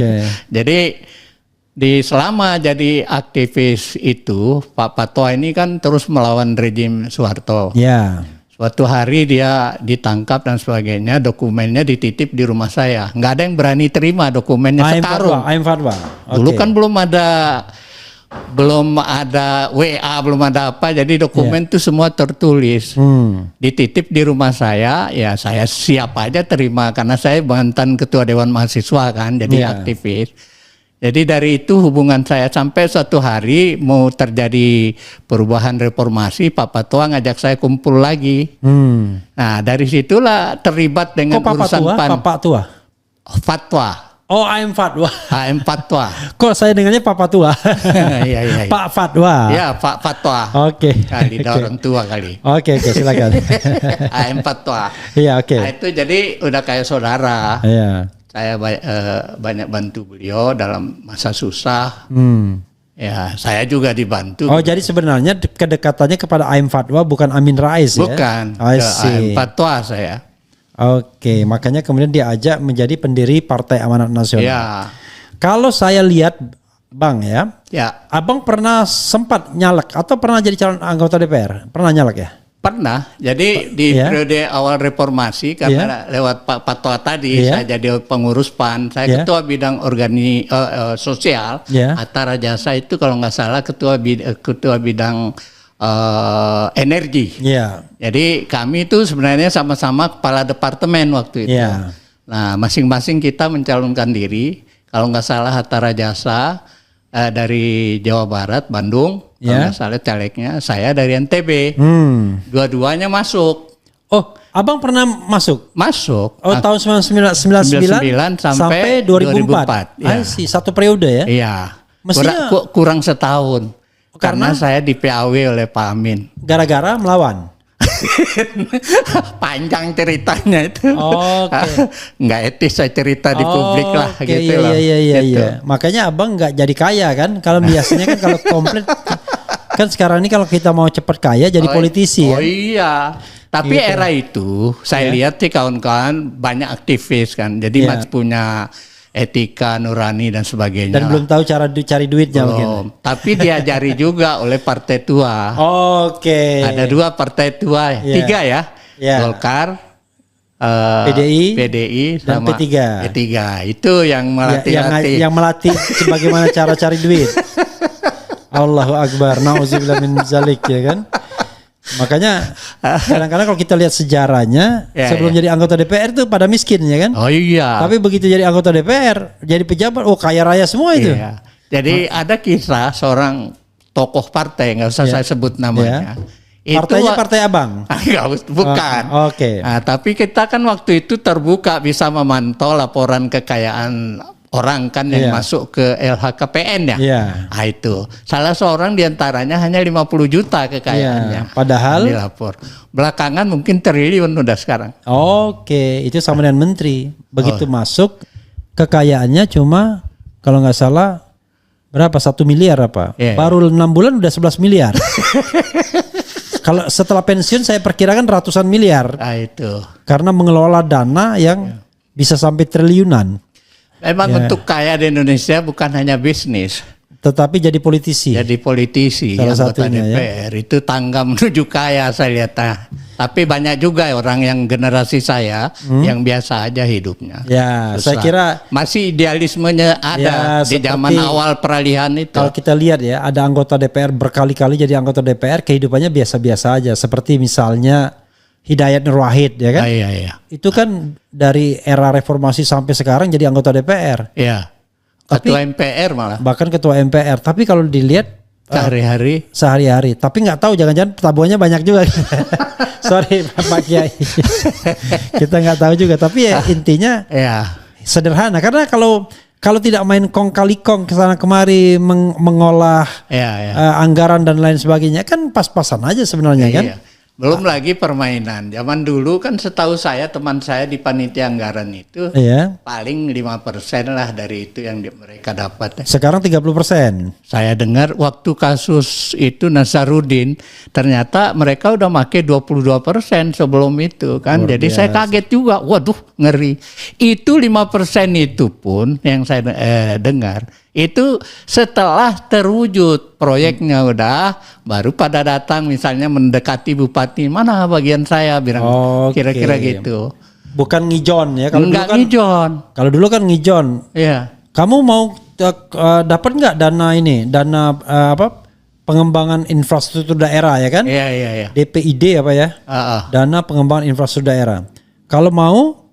Jadi selama jadi aktivis itu, Pak Fatwa ini kan terus melawan rejim Soeharto. Ya. Suatu hari dia ditangkap dan sebagainya, dokumennya dititip di rumah saya. Nggak ada yang berani terima dokumennya sekarung. AM Fatwa. Dulu kan belum ada WA, belum ada apa, jadi dokumen itu semua tertulis. Dititip di rumah saya, ya saya siap aja terima karena saya mantan ketua Dewan Mahasiswa kan, jadi aktivis. Jadi dari itu hubungan saya sampai suatu hari mau terjadi perubahan reformasi, Pak Fatwa ngajak saya kumpul lagi. Nah dari situlah terlibat dengan urusan PAN. Pak Tua? Fatwa. Oh, AM Fatwa. AM Fatwa. Kok saya dengarnya Pak Tua? Iya. Pak Fatwa. Ya, Pak Fatwa. Oke. Kali orang tua kali. Oke, silakan. AM Fatwa. Iya, oke. Nah, itu jadi udah kayak saudara. Iya. Saya banyak bantu beliau dalam masa susah. Ya, saya juga dibantu. Oh, jadi sebenarnya kedekatannya kepada AM Fatwa bukan Amin Rais ya? Bukan, ke AM Fatwa saya. Oke, makanya kemudian diajak menjadi pendiri Partai Amanat Nasional. Ya. Kalau saya lihat Bang ya, Abang pernah sempat nyalek atau pernah jadi calon anggota DPR? Pernah nyalek ya? Pernah. Jadi di periode awal reformasi karena lewat Pak Fatwa tadi saya jadi pengurus PAN. Saya ketua bidang sosial. Hatta Rajasa itu kalau nggak salah ketua bidang energi. Jadi kami itu sebenarnya sama-sama kepala departemen waktu itu. Nah, masing-masing kita mencalonkan diri. Kalau nggak salah Hatta Rajasa dari Jawa Barat, Bandung. Kalau nggak salah calegnya, saya dari NTB. Dua-duanya masuk. Oh, abang pernah masuk? Masuk. Oh, tahun 1999 sampai 2004. Sih, satu periode ya? Iya. Kurang setahun. Karena saya di PAW oleh Pak Amin. Gara-gara melawan? Panjang ceritanya itu. Nggak etis saya cerita di publik lah gitu loh. Iya. Makanya abang nggak jadi kaya kan? Kalau biasanya kan kalau komplit kan sekarang ini kalau kita mau cepat kaya jadi politisi ya. Iya. Tapi era itu saya lihat sih kawan-kawan banyak aktivis kan. Jadi masih punya etika nurani dan sebagainya. Dan belum tahu cara cari duitnya mungkin. Tapi diajari juga oleh partai tua. Ada 2 partai tua, 3 ya. Golkar, PDI dan sama P3. Itu yang melatih. Yang melatih bagaimana cara cari duit. Allahu Akbar, na'udzubillah min zalik ya kan. Makanya kadang-kadang kalau kita lihat sejarahnya sebelum jadi anggota DPR itu pada miskin ya kan. Tapi begitu jadi anggota DPR, jadi pejabat, kaya raya semua itu. Jadi ada kisah seorang tokoh partai, nggak usah saya sebut namanya. Partainya partai abang? Bukan. Nah, tapi kita kan waktu itu terbuka bisa memantau laporan kekayaan orang kan yang masuk ke LHKPN ya. Nah, itu salah seorang diantaranya hanya 50 juta kekayaannya. Padahal dilapor. Belakangan mungkin triliun udah sekarang. Itu sama dengan menteri. Begitu masuk kekayaannya cuma kalau nggak salah Berapa? 1 miliar apa? Yeah. Baru 6 bulan udah 11 miliar. Kalau setelah pensiun saya perkirakan ratusan miliar. Nah itu. Karena mengelola dana yang bisa sampai triliunan. Memang untuk kaya di Indonesia bukan hanya bisnis. Tetapi jadi politisi. Jadi politisi, salah anggota satunya DPR itu tangga menuju kaya saya lihat. Tapi banyak juga orang yang generasi saya yang biasa aja hidupnya. Ya, susah. saya kira masih idealismenya ada di zaman awal peralihan itu. Kalau kita lihat ya, ada anggota DPR berkali-kali jadi anggota DPR kehidupannya biasa-biasa aja. Seperti misalnya Hidayat Nur Wahid ya kan? Iya. Itu kan dari era reformasi sampai sekarang jadi anggota DPR. Iya. Ketua MPR malah. Bahkan ketua MPR. Tapi kalau dilihat sehari-hari. Tapi nggak tahu jangan-jangan tabungannya banyak juga. Sorry Pak Kiai. Kita nggak tahu juga. Tapi ya intinya sederhana. Karena kalau tidak main kong kali kong kesana kemari mengolah anggaran dan lain sebagainya kan pas-pasan aja sebenarnya kan. Belum lagi permainan. Zaman dulu kan setahu saya teman saya di panitia anggaran itu paling 5% lah dari itu yang mereka dapat. Sekarang 30%. Saya dengar waktu kasus itu Nazarudin ternyata mereka udah make 22% sebelum itu kan. Jadi saya kaget juga. Waduh ngeri. Itu 5% itu pun yang saya dengar. Itu setelah terwujud proyeknya udah baru pada datang misalnya mendekati bupati mana bagian saya bilang kira-kira gitu. Bukan ngijon ya kalau enggak dulu kan ngijon. Kalau dulu kan ngijon. Iya. Kamu mau dapat nggak dana ini? Dana pengembangan infrastruktur daerah ya kan? Iya. DPID apa ya? Dana pengembangan infrastruktur daerah. Kalau mau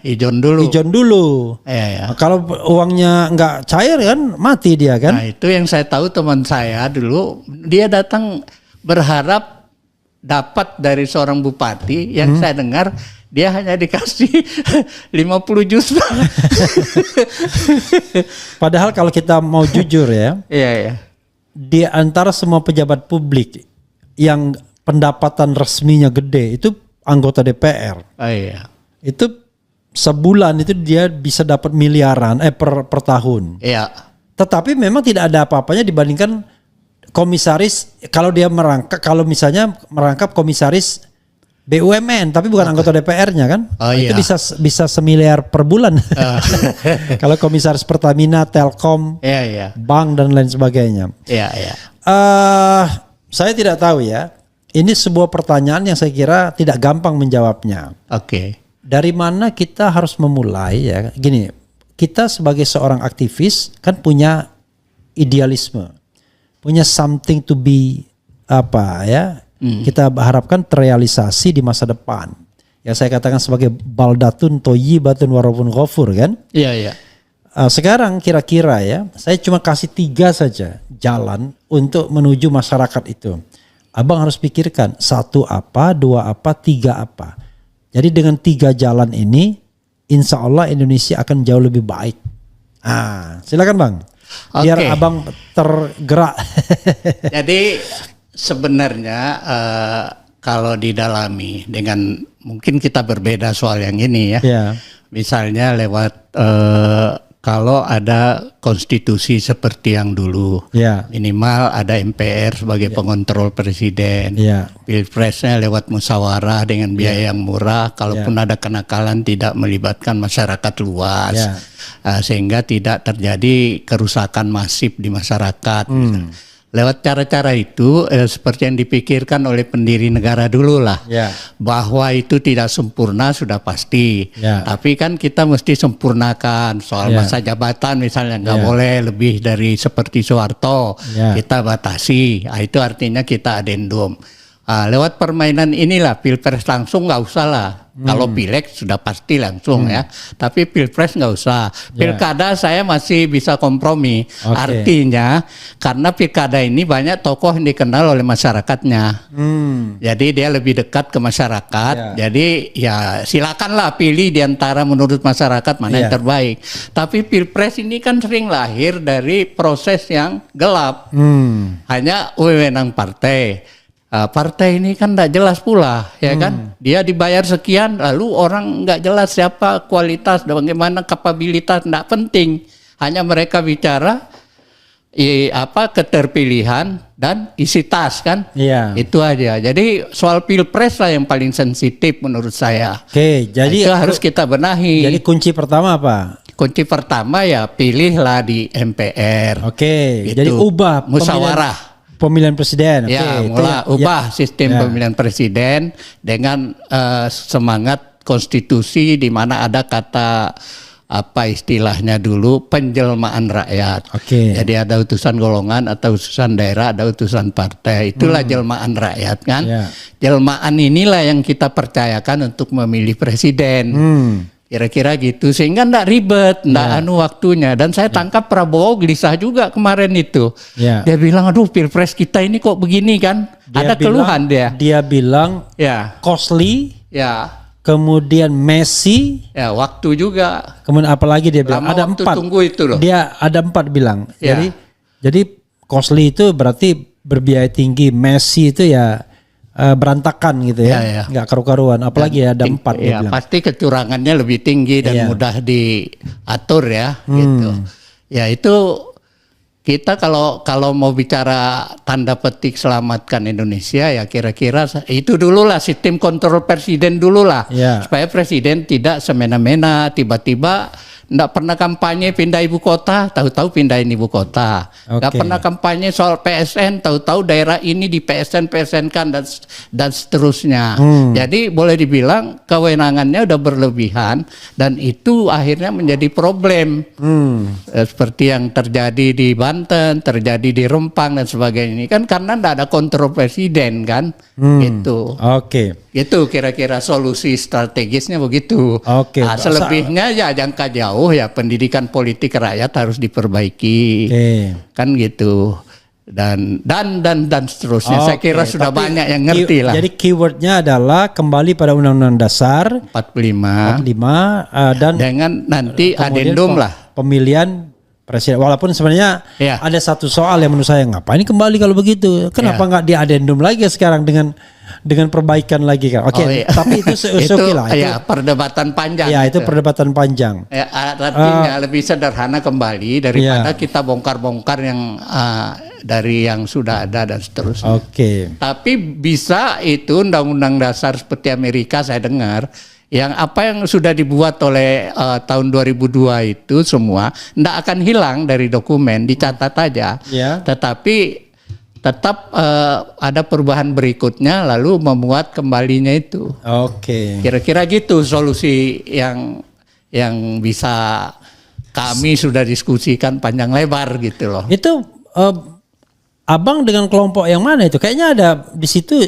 ijon dulu. Nah, kalau uangnya nggak cair kan mati dia kan. Nah itu yang saya tahu teman saya dulu dia datang berharap dapat dari seorang bupati yang saya dengar dia hanya dikasih 50 juta. Padahal kalau kita mau jujur ya. Iya. Di antara semua pejabat publik yang pendapatan resminya gede itu anggota DPR. Itu sebulan itu dia bisa dapat miliaran per tahun. Iya. Tetapi memang tidak ada apa-apanya dibandingkan komisaris kalau dia misalnya merangkap komisaris BUMN tapi bukan anggota DPR-nya kan. Itu bisa semiliar per bulan. Kalau komisaris Pertamina, Telkom, bank dan lain sebagainya. Saya tidak tahu ya. Ini sebuah pertanyaan yang saya kira tidak gampang menjawabnya. Dari mana kita harus memulai ya? Gini, kita sebagai seorang aktivis kan punya idealisme, punya something to be kita harapkan terrealisasi di masa depan. Yang saya katakan sebagai baldatun thayyibatun wa rabbun ghafur kan? Iya. Sekarang kira-kira ya, saya cuma kasih 3 saja jalan untuk menuju masyarakat itu. Abang harus pikirkan 1 apa, 2 apa, 3 apa. Jadi dengan 3 jalan ini, insya Allah Indonesia akan jauh lebih baik. Silakan Bang, biar Abang tergerak. Jadi sebenarnya kalau didalami dengan mungkin kita berbeda soal yang ini ya. Misalnya lewat kalau ada konstitusi seperti yang dulu, minimal ada MPR sebagai pengontrol presiden, pilpresnya lewat musyawarah dengan biaya yang murah, kalaupun ada kenakalan tidak melibatkan masyarakat luas, sehingga tidak terjadi kerusakan masif di masyarakat. Lewat cara-cara itu seperti yang dipikirkan oleh pendiri negara dulu lah, bahwa itu tidak sempurna sudah pasti, tapi kan kita mesti sempurnakan soal masa jabatan misalnya nggak boleh lebih dari seperti Soeharto, kita batasi, itu artinya kita adendum. Lewat permainan inilah pilpres langsung nggak usah lah. Kalau pileg sudah pasti langsung ya, tapi pilpres nggak usah. Pilkada saya masih bisa kompromi. Artinya karena pilkada ini banyak tokoh yang dikenal oleh masyarakatnya. Jadi dia lebih dekat ke masyarakat. Jadi ya silakanlah pilih di antara menurut masyarakat mana yang terbaik. Tapi pilpres ini kan sering lahir dari proses yang gelap. Hanya wewenang partai. Partai ini kan tidak jelas pula, ya kan? Dia dibayar sekian, lalu orang nggak jelas siapa kualitas, bagaimana kapabilitas, tidak penting. Hanya mereka bicara, keterpilihan dan isi tas kan. Iya. Itu aja. Jadi soal pilpres lah yang paling sensitif menurut saya. Oke, jadi itu harus kita benahi. Jadi kunci pertama apa? Kunci pertama ya pilihlah di MPR. Oke, Gitu. jadi ubah musyawarah pemilihan presiden. Ya, Oke, ubah sistem pemilihan presiden dengan semangat konstitusi di mana ada kata apa istilahnya dulu penjelmaan rakyat. Oke. Jadi ada utusan golongan atau utusan daerah, ada utusan partai. Itulah jelmaan rakyat kan. Ya. Jelmaan inilah yang kita percayakan untuk memilih presiden. Kira-kira gitu sehingga enggak ribet, enggak waktunya. Dan saya tangkap Prabowo gelisah juga kemarin itu. Ya. Dia bilang aduh pilpres kita ini kok begini kan. Ada keluhan dia. Dia bilang Ya. costly. Ya. Kemudian Messi, Ya, waktu juga. kemudian apalagi dia bilang Lama ada waktu 4. tunggu itu loh. Dia ada 4 bilang. Ya. Jadi costly itu berarti berbiaya tinggi. Messi itu ya berantakan gitu ya, Ya. nggak karu-karuan. Apalagi ada 4 dia Ya, bilang. pasti kecurangannya lebih tinggi dan Iya. mudah diatur ya, gitu. Ya itu kita kalau mau bicara tanda petik selamatkan Indonesia ya kira-kira itu dulu lah sistem kontrol presiden dulu lah. Ya. Supaya presiden tidak semena-mena tiba-tiba nggak pernah kampanye pindah ibu kota, tahu-tahu pindahin ibu kota. Nggak Oke. pernah kampanye soal PSN, tahu-tahu daerah ini di PSN kan dan seterusnya. Jadi boleh dibilang kewenangannya udah berlebihan dan itu akhirnya menjadi problem. Seperti yang terjadi di Banten, terjadi di Rempang dan sebagainya ini kan karena nggak ada kontrol presiden kan, gitu. Oke. Itu kira-kira solusi strategisnya begitu. Oke. Nah, selebihnya ya jangka jauh ya pendidikan politik rakyat harus diperbaiki. Oke. Kan gitu. Dan seterusnya. Saya kira sudah Tapi banyak yang ngerti lah. Jadi keywordnya adalah kembali pada Undang-Undang Dasar 45 dan dengan nanti kemudian adendum lah. pemilihan presiden. Walaupun sebenarnya Ya. ada satu soal yang menurut saya ngapain kembali kalau begitu? Kenapa nggak diadendum lagi sekarang dengan perbaikan lagi kan? Oke, tapi itu oke lah. Itu ya perdebatan panjang. Ya, itu perdebatan panjang. Ya, artinya lebih sederhana kembali daripada kita bongkar-bongkar yang dari yang sudah ada dan seterusnya. Oke. Tapi bisa itu undang-undang dasar seperti Amerika saya dengar yang apa yang sudah dibuat oleh tahun 2002 itu semua tidak akan hilang dari dokumen, dicatat aja. Ya. Tetapi tetap ada perubahan berikutnya lalu memuat kembalinya itu. Oke. Kira-kira gitu solusi yang bisa kami sudah diskusikan panjang lebar gitu loh. Itu abang dengan kelompok yang mana itu? Kayaknya ada di situ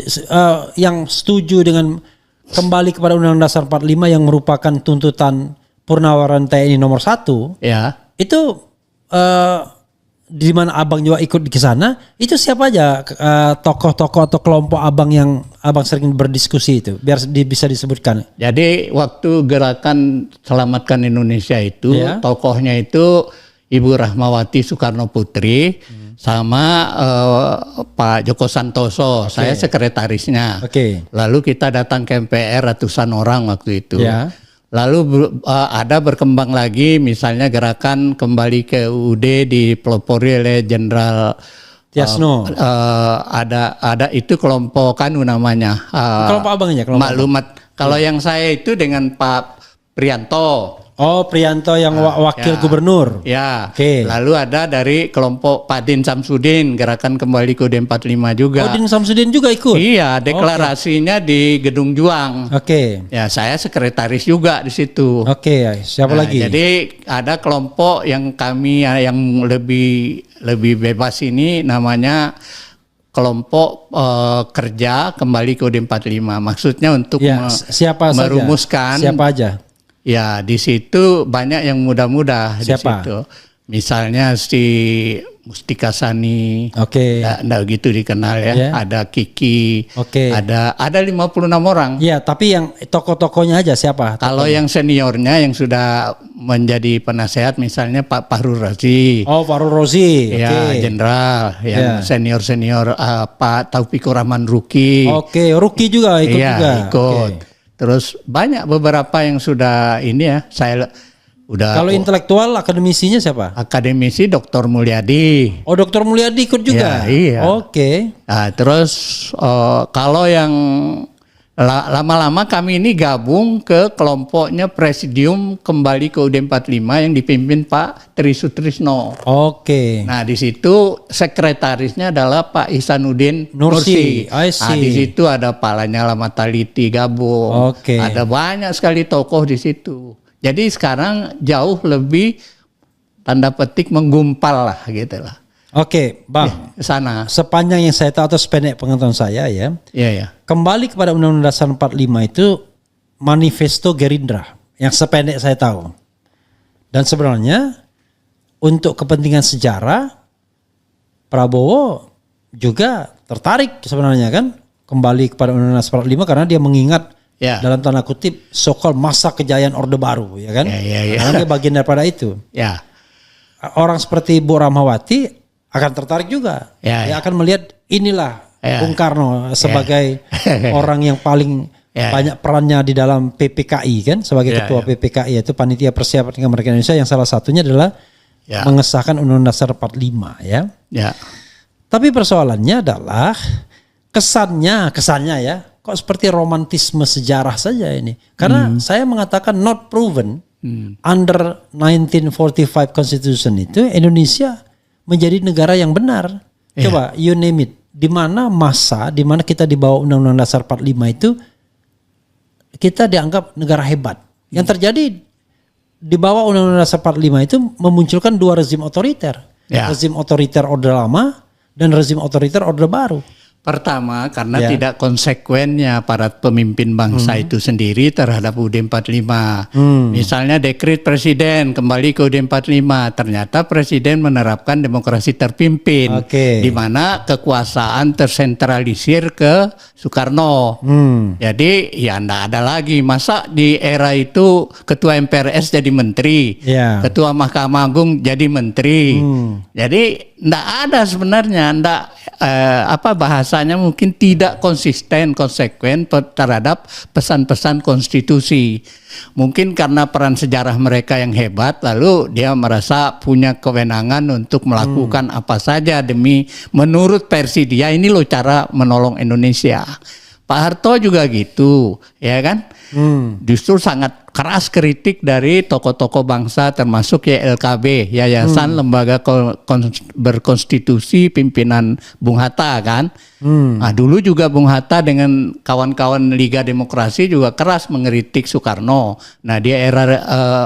yang setuju dengan kembali kepada Undang-Undang Dasar 45 yang merupakan tuntutan Purnawaran TNI nomor 1. Ya. Itu di mana abang juga ikut di sana, itu siapa aja tokoh-tokoh atau kelompok abang yang abang sering berdiskusi itu, biar bisa disebutkan. Jadi waktu gerakan Selamatkan Indonesia itu tokohnya itu Ibu Rahmawati Soekarno Putri sama Pak Joko Santoso, saya sekretarisnya. Lalu kita datang ke MPR ratusan orang waktu itu. Lalu ada berkembang lagi misalnya gerakan kembali ke UUD dipelopori oleh Jenderal Tiasno. Ada itu kelompok kan namanya. Kelompok abangnya. Maklumat. Kalau yang saya itu dengan Pak Prianto. Oh, Prianto yang wakil gubernur. Ya. Lalu ada dari kelompok Pak Din Samsudin, gerakan kembali ke UUD 45 juga. Oh, Din Samsudin juga ikut? Iya, deklarasinya di Gedung Juang. Ya, saya sekretaris juga di situ. Siapa lagi? Jadi ada kelompok yang kami yang lebih bebas ini namanya kelompok kerja kembali ke UUD 45. Maksudnya untuk merumuskan siapa aja? Ya, di situ banyak yang muda-muda di siapa? situ. Misalnya si Mustika Sani. Enggak gitu dikenal ya. Ada Kiki. Ada 56 orang. Ya, tapi yang tokoh-tokohnya aja siapa? Kalau yang seniornya yang sudah menjadi penasehat misalnya Pak Fahru Razi. Oh, Fahru Razi. Ya, jenderal. Yang senior-senior Pak Taufikur Rahman Ruki. Ruki juga ikut juga. Ikut. Terus banyak beberapa yang sudah ini ya, Kalau intelektual akademisinya siapa? Akademisi Dr. Mulyadi. Oh, Dr. Mulyadi ikut juga. Ya, iya. Oke. Nah, terus kalau yang lama-lama kami ini gabung ke kelompoknya Presidium Kembali ke UUD 45 yang dipimpin Pak Tri Sutrisno. Oke. Nah, di situ sekretarisnya adalah Pak Ihsanuddin Nursi. I see. Nah, di situ ada Pak Lanyala Mataliti gabung. Oke. Ada banyak sekali tokoh di situ. Jadi sekarang jauh lebih tanda petik menggumpal lah gitu lah. Oke, Bang. Ke sana. Sepanjang yang saya tahu atau sependek pengetahuan saya ya. Iya, ya. Kembali kepada Undang-Undang Dasar 45 itu manifesto Gerindra yang sependek saya tahu. Dan sebenarnya untuk kepentingan sejarah Prabowo juga tertarik sebenarnya kan kembali kepada Undang-Undang Dasar 45 karena dia mengingat dalam tanda kutip so-called masa kejayaan Orde Baru ya kan. Karena dia bagian daripada itu. Ya. Orang seperti Bu Rahmawati akan tertarik juga. Dia akan melihat inilah Bung Karno sebagai orang yang paling banyak perannya di dalam PPKI kan sebagai ketua PPKI yaitu Panitia Persiapan Kemerdekaan Indonesia yang salah satunya adalah mengesahkan Undang-Undang Dasar 45 ya. Tapi persoalannya adalah kesannya ya kok seperti romantisme sejarah saja ini. Karena saya mengatakan not proven under 1945 Constitution itu Indonesia menjadi negara yang benar. Coba you name it. Di mana kita di bawah Undang-Undang Dasar 45 itu kita dianggap negara hebat. Yang terjadi di bawah Undang-Undang Dasar 45 itu memunculkan dua rezim otoriter. Rezim otoriter Orde Lama dan rezim otoriter Orde Baru. Pertama, karena tidak konsekuennya para pemimpin bangsa itu sendiri terhadap UUD 45. Misalnya dekret presiden kembali ke UUD 45, ternyata presiden menerapkan demokrasi terpimpin, di mana kekuasaan tersentralisir ke Soekarno. Jadi ya enggak ada lagi, masa di era itu ketua MPRS jadi menteri, ketua Mahkamah Agung jadi menteri. Jadi enggak ada sebenarnya, bahasanya mungkin tidak konsekuen terhadap pesan-pesan konstitusi. Mungkin karena peran sejarah mereka yang hebat, lalu dia merasa punya kewenangan untuk melakukan apa saja demi menurut versi dia ini loh cara menolong Indonesia. Pak Harto juga gitu, ya kan? Justru sangat keras kritik dari tokoh-tokoh bangsa termasuk YLKB, Yayasan Lembaga Berkonstitusi Pimpinan Bung Hatta kan. Nah, dulu juga Bung Hatta dengan kawan-kawan Liga Demokrasi juga keras mengkritik Soekarno. Nah, di era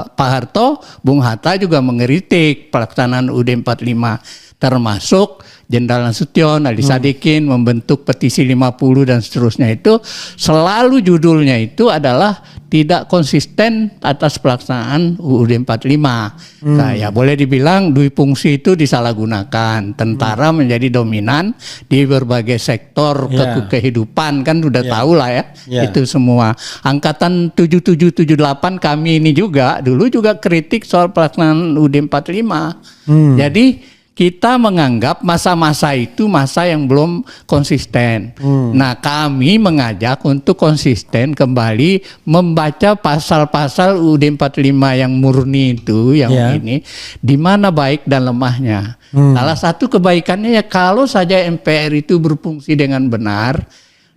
Pak Harto, Bung Hatta juga mengkritik pelaksanaan UUD 45 termasuk Jenderal Nasution, Ali Sadikin membentuk petisi 50 dan seterusnya. Itu selalu judulnya itu adalah tidak konsisten atas pelaksanaan UUD 45. Nah, ya boleh dibilang dui fungsi itu disalahgunakan. Tentara menjadi dominan di berbagai sektor kehidupan kan sudah tahu lah ya. Itu semua. Angkatan 7778 kami ini juga dulu juga kritik soal pelaksanaan UUD 45. Jadi kita menganggap masa-masa itu masa yang belum konsisten. Nah, kami mengajak untuk konsisten kembali membaca pasal-pasal UUD 45 yang murni itu, yang ini, di mana baik dan lemahnya. Salah satu kebaikannya ya kalau saja MPR itu berfungsi dengan benar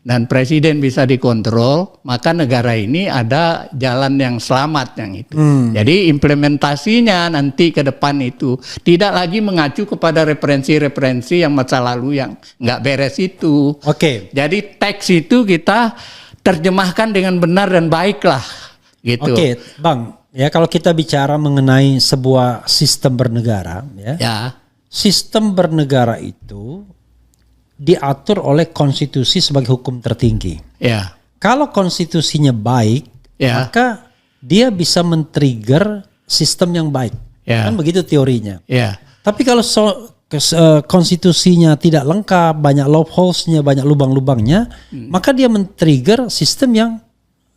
dan presiden bisa dikontrol, maka negara ini ada jalan yang selamat yang itu. Jadi implementasinya nanti ke depan itu tidak lagi mengacu kepada referensi-referensi yang masa lalu yang nggak beres itu. Jadi teks itu kita terjemahkan dengan benar dan baik lah. Gitu. Bang. Ya kalau kita bicara mengenai sebuah sistem bernegara, sistem bernegara itu diatur oleh konstitusi sebagai hukum tertinggi. Kalau konstitusinya baik, maka dia bisa men-trigger sistem yang baik. Kan begitu teorinya. Tapi kalau konstitusinya tidak lengkap, banyak loopholes-nya, banyak lubang-lubangnya, maka dia men-trigger sistem yang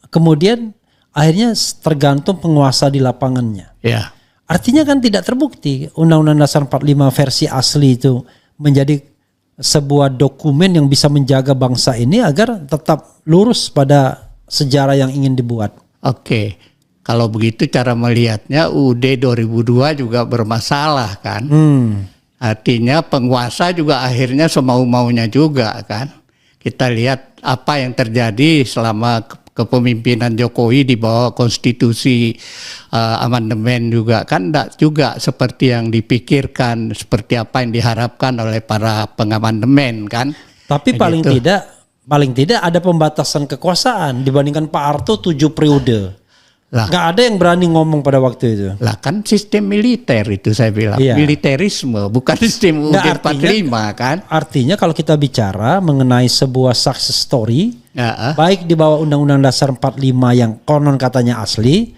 kemudian akhirnya tergantung penguasa di lapangannya. Artinya kan tidak terbukti Undang-Undang Dasar 45 versi asli itu menjadi sebuah dokumen yang bisa menjaga bangsa ini agar tetap lurus pada sejarah yang ingin dibuat. kalau begitu cara melihatnya UUD 2002 juga bermasalah kan. Artinya penguasa juga akhirnya semau-maunya juga kan. Kita lihat apa yang terjadi selama kepemimpinan Jokowi di bawah konstitusi amandemen juga kan tidak juga seperti yang dipikirkan, seperti apa yang diharapkan oleh para pengamandemen kan. Tapi paling tidak ada pembatasan kekuasaan dibandingkan Pak Harto 7 periode. Nggak ada yang berani ngomong pada waktu itu. Lah kan sistem militer itu saya bilang. Iya. Militerisme bukan sistem UUD 45 kan. Artinya kalau kita bicara mengenai sebuah success story, baik di bawah Undang-Undang Dasar 45 yang konon katanya asli,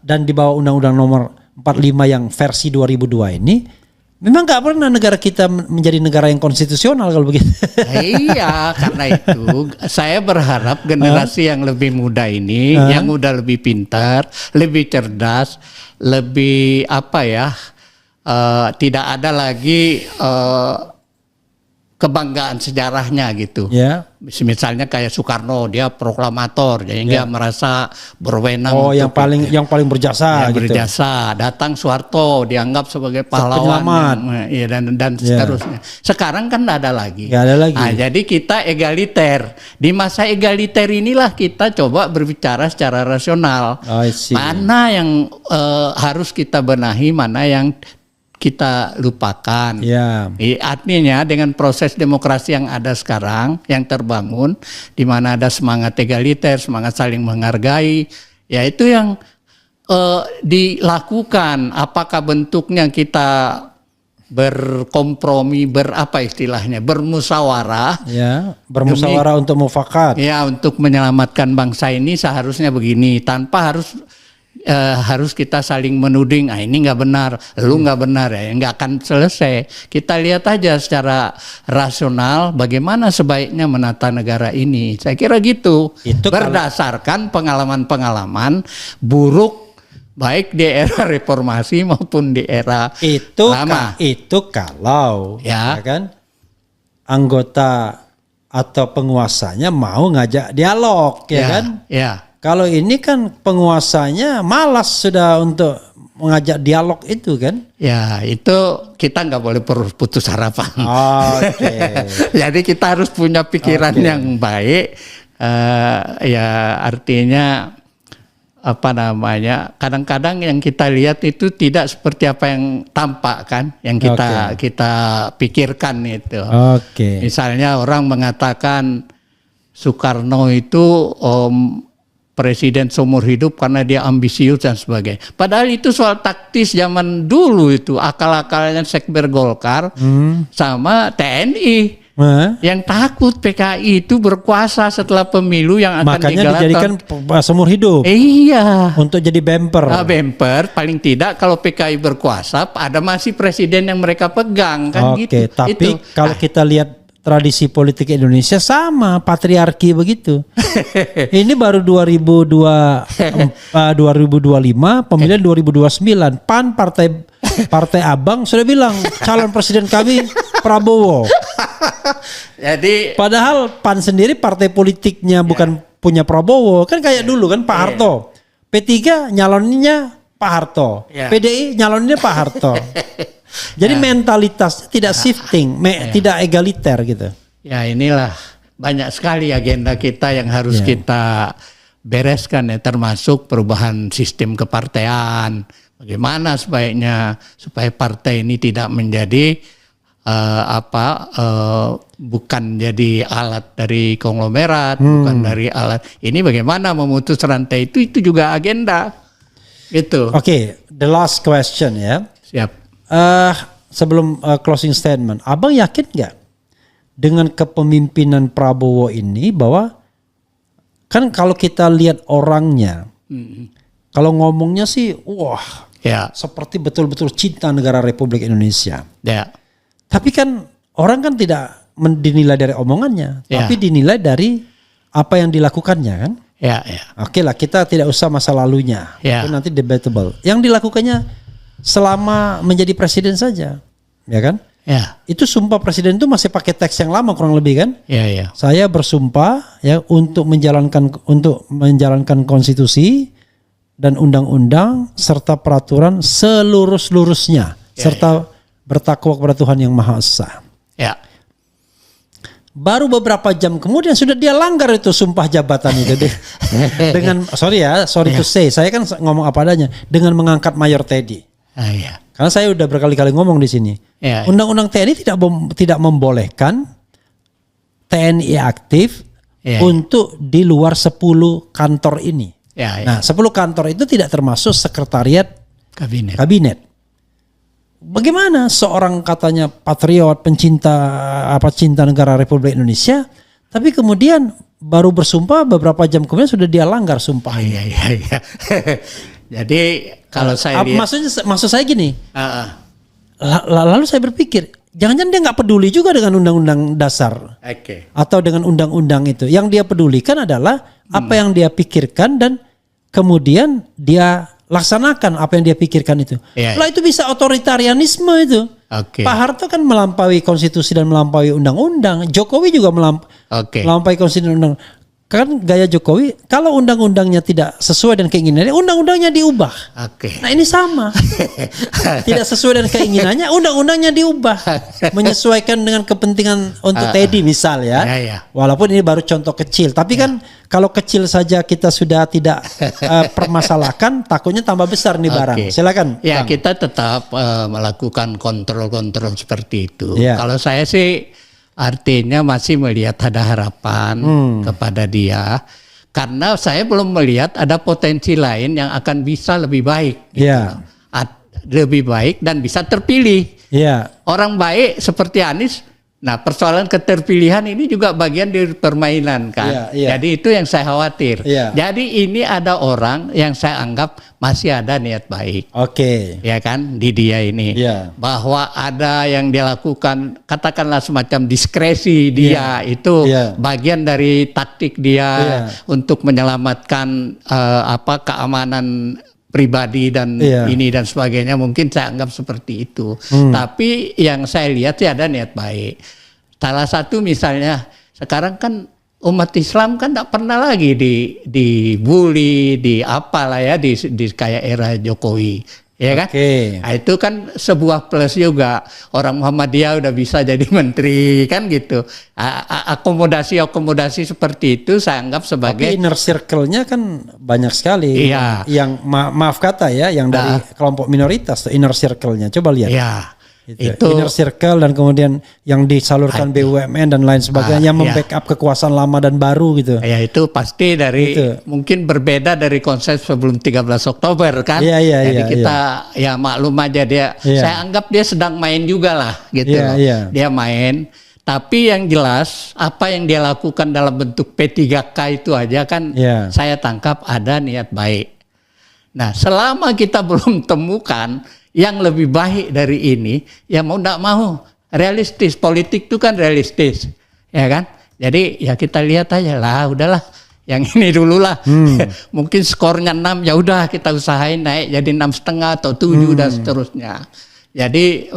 dan di bawah Undang-Undang Nomor 45 yang versi 2002 ini, memang nggak pernah negara kita menjadi negara yang konstitusional kalau begitu. Iya, karena itu saya berharap generasi yang lebih muda ini, yang udah lebih pintar, lebih cerdas, lebih tidak ada lagi kebanggaan sejarahnya gitu. Misalnya kayak Soekarno, dia proklamator, jadi dia merasa berwenang. Oh, yang paling berjasa gitu. Berjasa. Datang Soeharto dianggap sebagai pahlawan dan seterusnya. Sekarang kan tidak ada lagi. Nah, jadi kita egaliter. Di masa egaliter inilah kita coba berbicara secara rasional. Mana yang harus kita benahi, mana yang kita lupakan. Artinya dengan proses demokrasi yang ada sekarang, yang terbangun, di mana ada semangat egaliter, semangat saling menghargai, ya itu yang dilakukan. Apakah bentuknya kita berkompromi, bermusyawarah, bermusyawarah untuk mufakat, untuk menyelamatkan bangsa ini seharusnya begini, tanpa harus kita saling menuding, ini nggak benar, lu nggak benar, ya nggak akan selesai. Kita lihat aja secara rasional bagaimana sebaiknya menata negara ini. Saya kira gitu. Itu berdasarkan pengalaman-pengalaman buruk baik di era reformasi maupun di era lama. Itu kalau kan anggota atau penguasanya mau ngajak dialog, kan? Kalau ini kan penguasanya malas sudah untuk mengajak dialog itu kan? Ya itu kita nggak boleh putus harapan. Jadi kita harus punya pikiran yang baik. Artinya kadang-kadang yang kita lihat itu tidak seperti apa yang tampak kan, yang kita pikirkan itu. Misalnya orang mengatakan Soekarno itu presiden seumur hidup karena dia ambisius dan sebagainya. Padahal itu soal taktis zaman dulu itu, akal-akalnya Sekber Golkar sama TNI. Yang takut PKI itu berkuasa setelah pemilu yang akan makanya dijadikan seumur hidup. Untuk jadi bumper. Bumper paling tidak kalau PKI berkuasa ada masih presiden yang mereka pegang kan gitu. Tapi kalau kita lihat tradisi politik Indonesia sama, patriarki begitu. Ini baru 2025, pemilihan 2029. PAN partai abang sudah bilang calon presiden kami Prabowo. Jadi padahal PAN sendiri partai politiknya bukan punya Prabowo, kan kayak dulu kan Pak Harto. P3 nyaloninnya Pak Harto, PDI nyaloninnya Pak Harto. Jadi mentalitasnya tidak shifting, tidak egaliter gitu. Ya inilah banyak sekali agenda kita yang harus kita bereskan ya, termasuk perubahan sistem kepartean. Bagaimana sebaiknya supaya partai ini tidak menjadi bukan jadi alat dari konglomerat, bukan dari alat. Ini bagaimana memutus rantai itu juga agenda. Gitu. Oke, the last question ya. Siap. Sebelum closing statement, Abang yakin nggak dengan kepemimpinan Prabowo ini bahwa kan kalau kita lihat orangnya, kalau ngomongnya sih, seperti betul-betul cinta negara Republik Indonesia. Tapi kan orang kan tidak dinilai dari omongannya, tapi dinilai dari apa yang dilakukannya kan. Oke lah, kita tidak usah masa lalunya, itu nanti debatable. Yang dilakukannya selama menjadi presiden saja, ya kan? Itu sumpah presiden itu masih pakai teks yang lama kurang lebih kan? Saya bersumpah ya untuk menjalankan konstitusi dan undang-undang serta peraturan selurus-lurusnya serta bertakwa kepada Tuhan yang Maha Esa. Ya. Baru beberapa jam kemudian sudah dia langgar itu sumpah jabatan itu dengan sorry to say, saya kan ngomong apa adanya dengan mengangkat Mayor Teddy. Iya. Karena saya udah berkali-kali ngomong di sini. Ya. Undang-undang TNI tidak membolehkan TNI aktif untuk di luar 10 kantor ini. Ya. Nah, 10 kantor itu tidak termasuk sekretariat kabinet. Bagaimana seorang katanya patriot, cinta negara Republik Indonesia, tapi kemudian baru bersumpah beberapa jam kemudian sudah dia langgar sumpah. Iya. Jadi kalau saya lihat, maksud saya gini. Lalu saya berpikir, jangan-jangan dia nggak peduli juga dengan undang-undang dasar, atau dengan undang-undang itu. Yang dia pedulikan adalah apa yang dia pikirkan dan kemudian dia laksanakan apa yang dia pikirkan itu. Lah itu bisa otoritarianisme itu. Pak Harto kan melampaui konstitusi dan melampaui undang-undang. Jokowi juga melampaui konstitusi dan undang-undang. Kan gaya Jokowi, kalau undang-undangnya tidak sesuai dengan keinginannya, undang-undangnya diubah. Nah ini sama. Tidak sesuai dengan keinginannya, undang-undangnya diubah. Menyesuaikan dengan kepentingan untuk Teddy misal ya. Walaupun ini baru contoh kecil. Tapi kan kalau kecil saja kita sudah tidak permasalahkan, takutnya tambah besar nih barang. Silakan. Ya Bang. Kita tetap melakukan kontrol-kontrol seperti itu. Kalau saya sih artinya masih melihat ada harapan kepada dia, karena saya belum melihat ada potensi lain yang akan bisa lebih baik, lebih baik dan bisa terpilih. Orang baik seperti Anies. Nah, persoalan keterpilihan ini juga bagian dari permainan kan. Jadi itu yang saya khawatir. Jadi ini ada orang yang saya anggap masih ada niat baik. Ya kan di dia ini. Bahwa ada yang dia lakukan, katakanlah semacam diskresi dia itu bagian dari taktik dia untuk menyelamatkan keamanan pribadi dan ini dan sebagainya, mungkin saya anggap seperti itu. Tapi yang saya lihat sih ada niat baik. Salah satu misalnya sekarang kan umat Islam kan tidak pernah lagi dibully, di apalah ya di kayak era Jokowi. Ya kan? Nah, itu kan sebuah plus juga. Orang Muhammadiyah udah bisa jadi menteri kan gitu. Akomodasi seperti itu saya anggap sebagai. Tapi inner circle-nya kan banyak sekali. Yang maaf kata ya, yang dari kelompok minoritas tuh inner circle-nya. Coba lihat. Itu inner circle dan kemudian yang disalurkan BUMN dan lain sebagainya yang membackup kekuasaan lama dan baru gitu. Ya itu pasti dari mungkin berbeda dari konsep sebelum 13 Oktober kan. Jadi kita ya maklum aja dia. Saya anggap dia sedang main juga lah gitu loh. Dia main. Tapi yang jelas apa yang dia lakukan dalam bentuk P3K itu aja kan saya tangkap ada niat baik. Nah, selama kita belum temukan yang lebih baik dari ini, ya mau tidak mau realistis. Politik itu kan realistis, ya kan? Jadi ya kita lihat aja lah, udahlah, yang ini dulu lah. Mungkin skornya 6, ya udah kita usahain naik jadi 6,5 atau 7 dan seterusnya. Jadi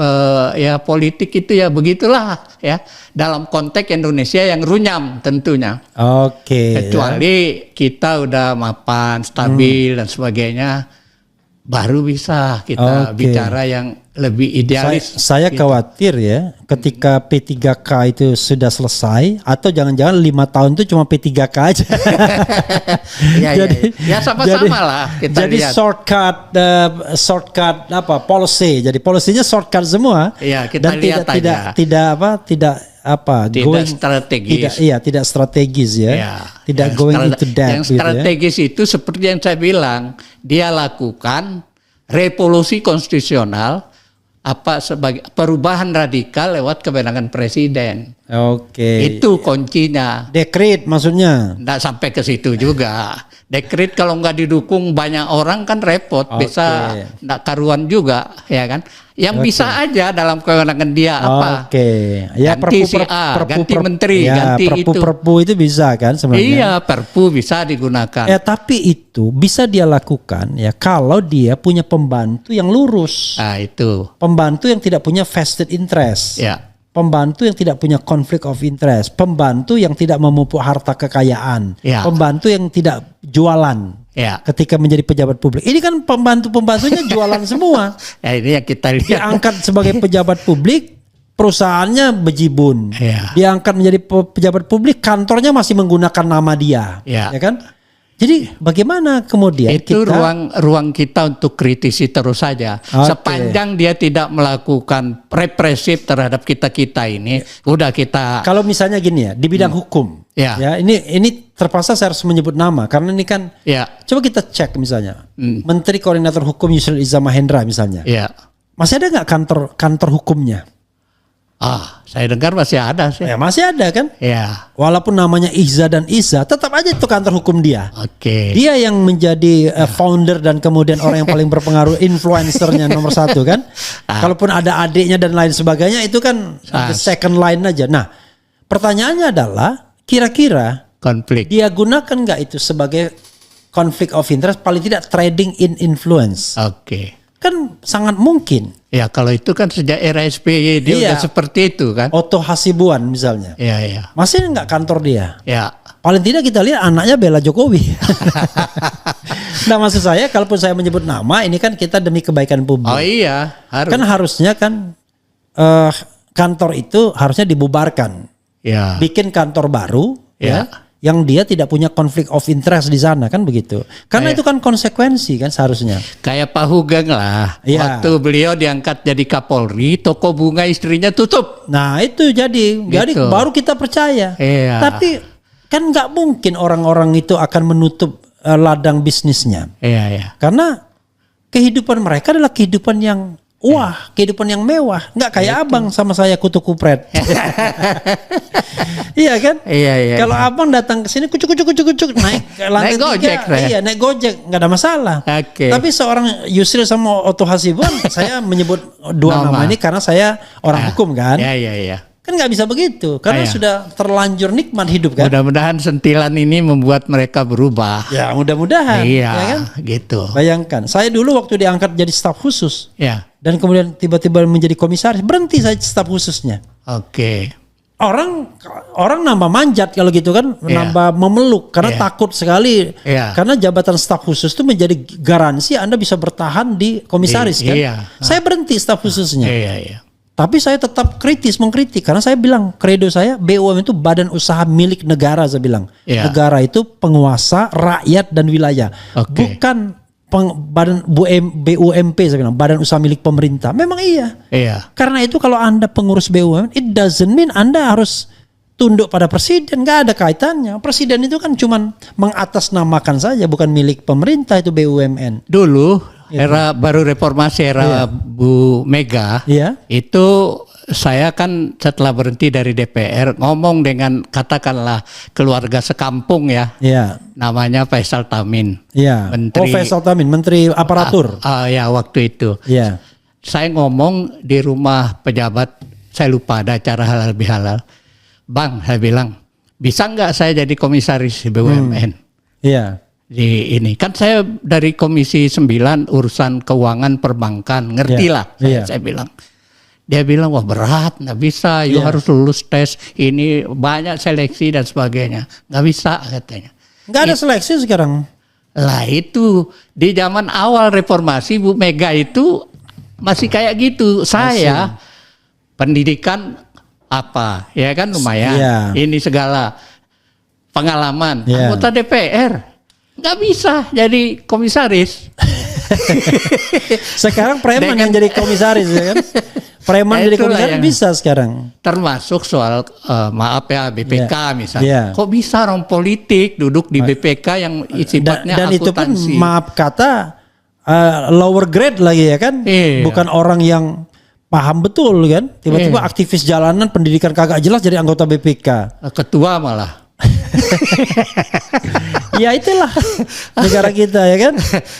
ya politik itu ya begitulah ya dalam konteks Indonesia yang runyam tentunya. Kecuali kita udah mapan, stabil dan sebagainya, baru bisa kita bicara yang lebih idealis. Saya khawatir ya ketika P3K itu sudah selesai, atau jangan-jangan 5 tahun itu cuma P3K aja. Ya sama-sama lah kita jadi lihat. shortcut policy. Jadi polisinya shortcut semua. Kita dan lihat tidak strategis. Tidak strategis ya. Tidak going into depth. Yang strategis itu seperti yang saya bilang, dia lakukan revolusi konstitusional sebagai perubahan radikal lewat kewenangan presiden. Itu kuncinya. Dekret maksudnya. Nggak sampai ke situ juga. Dekret kalau nggak didukung banyak orang kan repot, bisa nggak karuan juga, ya kan? Yang bisa aja dalam kewenangan dia Ya, ganti ganti menteri, ganti perpu itu bisa kan sebenarnya. Perpu bisa digunakan. Tapi itu bisa dia lakukan ya kalau dia punya pembantu yang lurus. Itu. Pembantu yang tidak punya vested interest. Pembantu yang tidak punya conflict of interest, pembantu yang tidak memupuk harta kekayaan, pembantu yang tidak jualan. Ya. ketika menjadi pejabat publik. Ini kan pembantu-pembantunya jualan semua. Ya, ini yang kita lihat. Diangkat sebagai pejabat publik, perusahaannya bejibun. Ya. Diangkat menjadi pejabat publik, kantornya masih menggunakan nama dia. Ya. Ya kan? Jadi bagaimana kemudian itu kita ruang kita untuk kritisi terus saja. Sepanjang dia tidak melakukan represif terhadap kita ini, udah kita. kalau misalnya gini ya, di bidang hukum. Ya. Ya, ini terpaksa saya harus menyebut nama karena ini kan Ya. coba kita cek misalnya. Menteri Koordinator Hukum Yusril Iza Mahendra misalnya. Ya. Masih ada nggak kantor hukumnya? Saya dengar masih ada sih. Ya masih ada kan? Ya. Walaupun namanya Iza dan Iza, tetap aja itu kantor hukum dia. Oke. Dia yang menjadi founder dan kemudian orang yang paling berpengaruh, influencernya nomor 1 kan. Kalaupun ada adiknya dan lain sebagainya itu kan the second line aja. Nah, pertanyaannya adalah kira-kira Konflik. dia gunakan nggak itu sebagai conflict of interest, paling tidak trading in influence. Oke. Kan sangat mungkin. Ya kalau itu kan sejak era SBY dia udah seperti itu kan. Otto Hasibuan misalnya. Iya. Masih nggak kantor dia? Ya. Paling tidak kita lihat anaknya bela Jokowi. Nah maksud saya kalaupun saya menyebut nama ini kan kita demi kebaikan publik. Oh iya. Harus. Kan harusnya kan kantor itu harusnya dibubarkan. Ya. Bikin kantor baru Ya. yang dia tidak punya konflik of interest di sana kan begitu. Karena itu kan konsekuensi kan seharusnya. Kayak Pak Hugeng lah. Iya. Waktu beliau diangkat jadi Kapolri, toko bunga istrinya tutup. Nah itu jadi baru kita percaya. Iya. Tapi kan nggak mungkin orang-orang itu akan menutup ladang bisnisnya. Iya. Karena kehidupan mereka adalah kehidupan yang kehidupan yang mewah. Nggak kayak abang sama saya kutu kupret. Iya kan? Iya. Kalau abang datang ke sini kucuk naik ke lantai Naik Gojek, 3. Iya, naik Gojek nggak ada masalah. Oke. Tapi seorang Yusril sama Otto Hasibuan, saya menyebut dua nama ini karena saya orang hukum kan. Iya. Kan nggak bisa begitu karena sudah terlanjur nikmat hidup kan. Mudah-mudahan sentilan ini membuat mereka berubah. Ya mudah-mudahan. Iya, ya kan? gitu. Bayangkan, saya dulu waktu diangkat jadi staf khusus. Ya. Dan kemudian tiba-tiba menjadi komisaris, berhenti saya staf khususnya. Oke. Orang nambah manjat kalau gitu kan, nambah memeluk karena takut sekali. Karena jabatan staf khusus itu menjadi garansi Anda bisa bertahan di komisaris kan. Saya berhenti staf khususnya. Iya. Tapi saya tetap mengkritik karena saya bilang kredo saya BUMN itu badan usaha milik negara, saya bilang. Negara itu penguasa, rakyat dan wilayah. Bukan badan BUMP, saya bilang badan usaha milik pemerintah. Memang iya. Karena itu kalau Anda pengurus BUMN, it doesn't mean Anda harus tunduk pada presiden, nggak ada kaitannya. Presiden itu kan cuman mengatasnamakan saja, bukan milik pemerintah itu BUMN. Dulu era baru reformasi era Bu Mega, itu saya kan setelah berhenti dari DPR ngomong dengan katakanlah keluarga sekampung ya. Namanya Faisal Tamin. Menteri, Faisal Tamin, Menteri Aparatur. Ya waktu itu. Saya ngomong di rumah pejabat, saya lupa ada acara halal bihalal. Bang, saya bilang, bisa nggak saya jadi komisaris BUMN? Di ini kan saya dari Komisi 9 urusan keuangan perbankan, ngertilah saya bilang. Dia bilang wah berat, nggak bisa, you harus lulus tes ini banyak seleksi dan sebagainya, nggak bisa katanya. Nggak ada seleksi sekarang. Lah itu di zaman awal reformasi Bu Mega itu masih kayak gitu. Saya pendidikan apa ya kan lumayan, ini segala pengalaman anggota DPR. Nggak bisa jadi komisaris. Sekarang preman yang jadi komisaris ya kan? Preman jadi komisaris bisa sekarang. Termasuk soal maaf ya BPK misalnya. Kok bisa orang politik duduk di BPK yang sifatnya dan akuntansi. itu pun maaf kata lower grade lagi ya kan? Bukan orang yang paham betul kan? Tiba-tiba aktivis jalanan pendidikan kagak jelas jadi anggota BPK. Ketua malah. Ya itulah negara kita ya kan.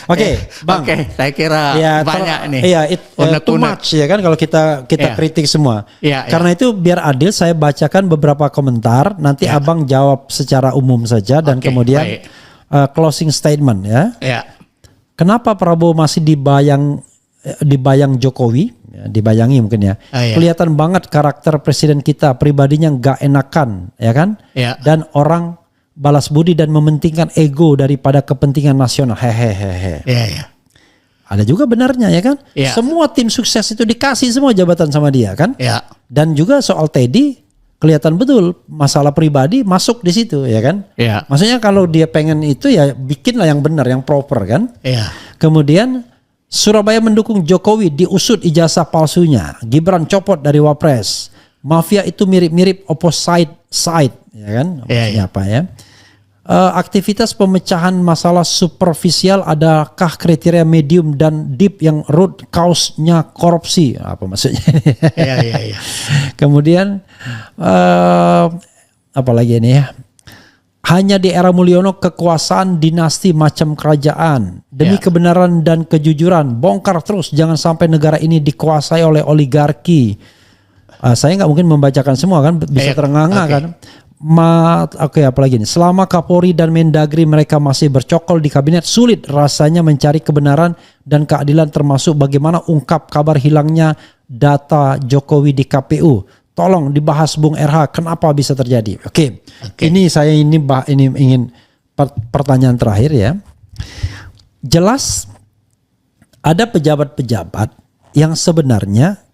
Oke, Bang. Saya kira banyak nih. Iya, too much ya kan kalau kita kritik semua. Karena itu biar adil saya bacakan beberapa komentar, nanti Abang jawab secara umum saja dan kemudian closing statement ya. Kenapa Prabowo masih dibayang Jokowi? Dibayangi mungkin ya. Kelihatan banget karakter presiden kita, pribadinya nggak enakan ya kan. Dan orang balas budi dan mementingkan ego daripada kepentingan nasional. Hehehe. Iya. Ada juga benarnya ya kan? Ya. Semua tim sukses itu dikasih semua jabatan sama dia kan? Ya. Dan juga soal Teddy kelihatan betul masalah pribadi masuk di situ ya kan? Ya. Maksudnya kalau dia pengen itu ya bikinlah yang benar, yang proper kan? Iya. Kemudian Surabaya mendukung Jokowi, diusut ijazah palsunya. Gibran copot dari Wapres. Mafia itu mirip-mirip opposite side, ya kan? Maksudnya apa ya? Aktivitas pemecahan masalah superficial, adakah kriteria medium dan deep yang root cause-nya korupsi? Apa maksudnya? Iya. Kemudian apa lagi ini ya? Hanya di era Mulyono kekuasaan dinasti macam kerajaan. Demi kebenaran dan kejujuran, bongkar terus, jangan sampai negara ini dikuasai oleh oligarki. Saya nggak mungkin membacakan semua kan, bisa terengah-engah kan. Oke, apalagi ini. Selama Kapolri dan Mendagri mereka masih bercokol di kabinet, sulit rasanya mencari kebenaran dan keadilan, termasuk bagaimana ungkap kabar hilangnya data Jokowi di KPU. Tolong dibahas Bung RH, kenapa bisa terjadi? Oke. Ini saya ini ingin pertanyaan terakhir ya. Jelas ada pejabat-pejabat yang sebenarnya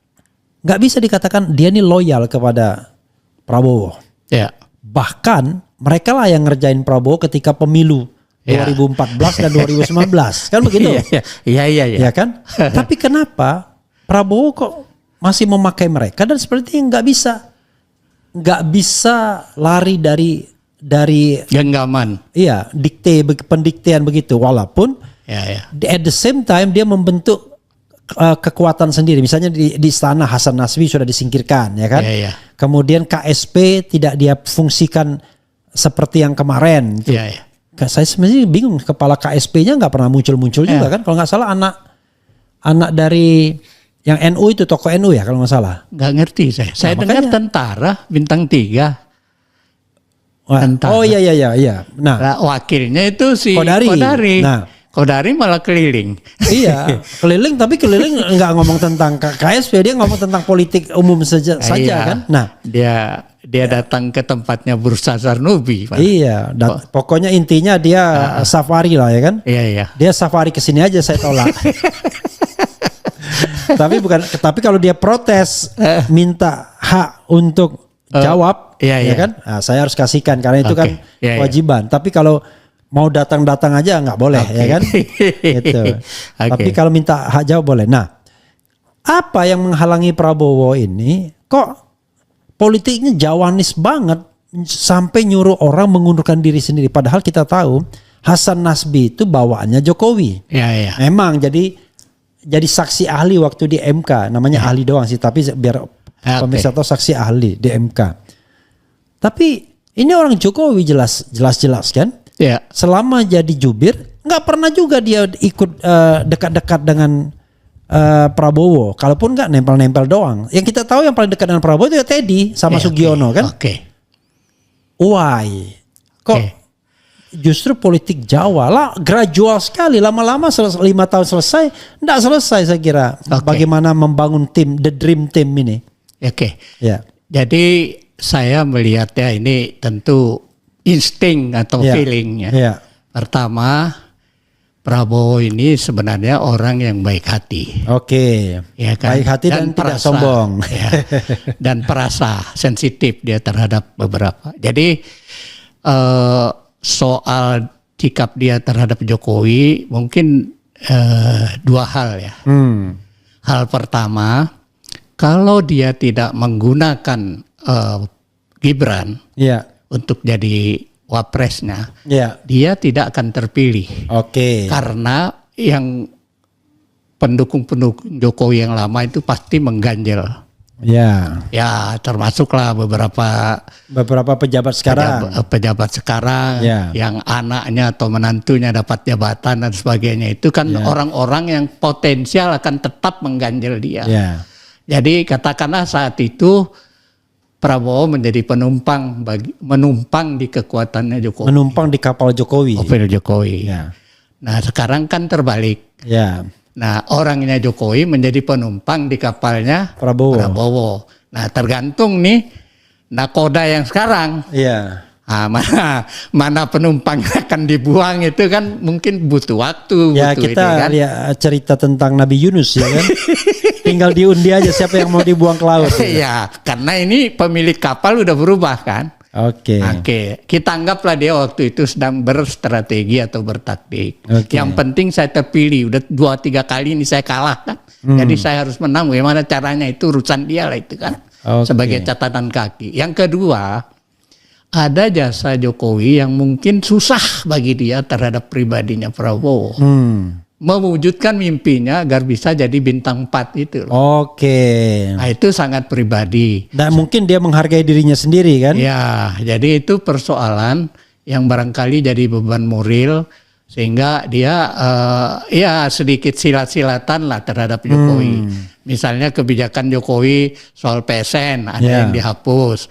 nggak bisa dikatakan dia ini loyal kepada Prabowo. Ya. Bahkan mereka lah yang ngerjain Prabowo ketika pemilu 2014 dan 2019. Kan begitu? Iya. Ya kan? Tapi kenapa Prabowo kok masih memakai mereka dan sepertinya nggak bisa lari dari genggaman. Iya, pendiktean begitu. Walaupun at the same time dia membentuk kekuatan sendiri. Misalnya di istana Hasan Nasbi sudah disingkirkan, ya kan? Kemudian KSP tidak dia fungsikan seperti yang kemarin. Saya sebenarnya bingung, kepala KSP-nya nggak pernah muncul juga kan? Kalau nggak salah anak dari yang NU itu, tokoh NU ya kalau nggak salah. Nggak ngerti saya. Saya dengar tentara bintang 3. Tentara. Oh iya. Nah, wakilnya itu si Kodari. Nah, Kodari malah keliling. Iya, keliling tapi nggak ngomong tentang KSP, dia ngomong tentang politik umum saja kan. Nah, dia datang ke tempatnya Bursa Zarnubi. Iya, pokoknya intinya dia safari lah ya kan. Iya. Dia safari ke sini aja saya tolak. Tapi kalau dia protes minta hak untuk jawab ya kan, nah, saya harus kasihkan karena itu kan kewajiban. Tapi kalau mau datang aja nggak boleh ya kan. Gitu. Tapi kalau minta hak jawab boleh. Nah, apa yang menghalangi Prabowo ini? Kok politiknya jawanis banget sampai nyuruh orang mengundurkan diri sendiri, padahal kita tahu Hasan Nasbi itu bawaannya Jokowi. Memang jadi saksi ahli waktu di MK, namanya ahli doang sih, tapi biar pemirsa tahu saksi ahli di MK. Tapi ini orang Jokowi jelas kan? Selama jadi jubir nggak pernah juga dia ikut dekat-dekat dengan Prabowo. Kalaupun nggak nempel-nempel doang. Yang kita tahu yang paling dekat dengan Prabowo itu ya Teddy sama Sugiono kan? Why? Kok justru politik Jawa lah gradual sekali, lama-lama 5 tahun selesai, enggak selesai saya kira. Bagaimana membangun tim, the dream team ini. Jadi saya melihatnya ini tentu insting atau feelingnya. Pertama, Prabowo ini sebenarnya orang yang baik hati. Ya kan? Baik hati dan tidak sombong. Dan perasa, sensitif dia terhadap beberapa. Jadi soal sikap dia terhadap Jokowi mungkin 2 hal ya. Hal pertama, kalau dia tidak menggunakan Gibran untuk jadi wapresnya, dia tidak akan terpilih. Karena yang pendukung-pendukung Jokowi yang lama itu pasti mengganjel. Ya termasuklah beberapa pejabat sekarang. Pejabat sekarang yang anaknya atau menantunya dapat jabatan dan sebagainya, itu kan orang-orang yang potensial akan tetap mengganjel dia. Jadi katakanlah saat itu Prabowo menjadi menumpang di kekuatannya Jokowi. Menumpang di kapal Jokowi. Nah sekarang kan terbalik. Nah orangnya Jokowi menjadi penumpang di kapalnya Prabowo. Nah tergantung nih nakoda yang sekarang. Mana penumpang akan dibuang itu kan mungkin butuh waktu. Ya butuh kita ini, kan? lihat cerita tentang Nabi Yunus ya kan. Tinggal diundi aja siapa yang mau dibuang ke laut. Ya, karena ini pemilik kapal udah berubah kan. Oke. Kita anggaplah dia waktu itu sedang berstrategi atau bertaktik. Oke. Yang penting saya terpilih, udah 2-3 kali ini saya kalah kan. Jadi saya harus menang. Bagaimana caranya itu urusan dia lah itu kan. Sebagai catatan kaki. Yang kedua, ada jasa Jokowi yang mungkin susah bagi dia terhadap pribadinya Prabowo. Mewujudkan mimpinya agar bisa jadi bintang 4 itu. Oke. Nah, itu sangat pribadi. Dan mungkin dia menghargai dirinya sendiri kan? Ya, jadi itu persoalan yang barangkali jadi beban moral sehingga dia ya sedikit silat-silatan lah terhadap Jokowi. Misalnya kebijakan Jokowi soal PSN ada yang dihapus.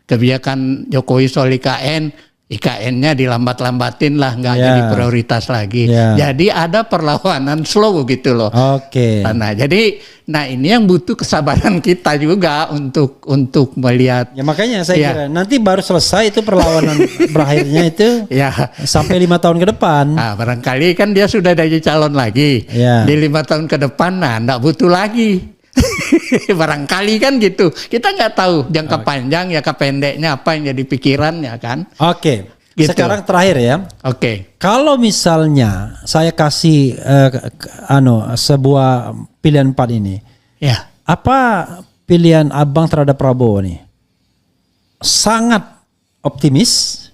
Kebijakan Jokowi soal IKN-nya dilambat-lambatin lah, nggak jadi prioritas lagi. Jadi ada perlawanan slow gitu loh. Oke. Nah, ini yang butuh kesabaran kita juga untuk melihat. Ya makanya saya kira nanti baru selesai itu perlawanan berakhirnya itu sampai 5 tahun ke depan. Nah, barangkali kan dia sudah jadi calon lagi. Di 5 tahun ke depan, nggak butuh lagi. Barangkali kan gitu. Kita nggak tahu jangka panjang jangka pendeknya apa yang jadi pikirannya kan. Oke. Gitu. Sekarang terakhir ya. Oke. Kalau misalnya saya kasih sebuah pilihan 4 ini. Ya. Apa pilihan Abang terhadap Prabowo nih? Sangat optimis,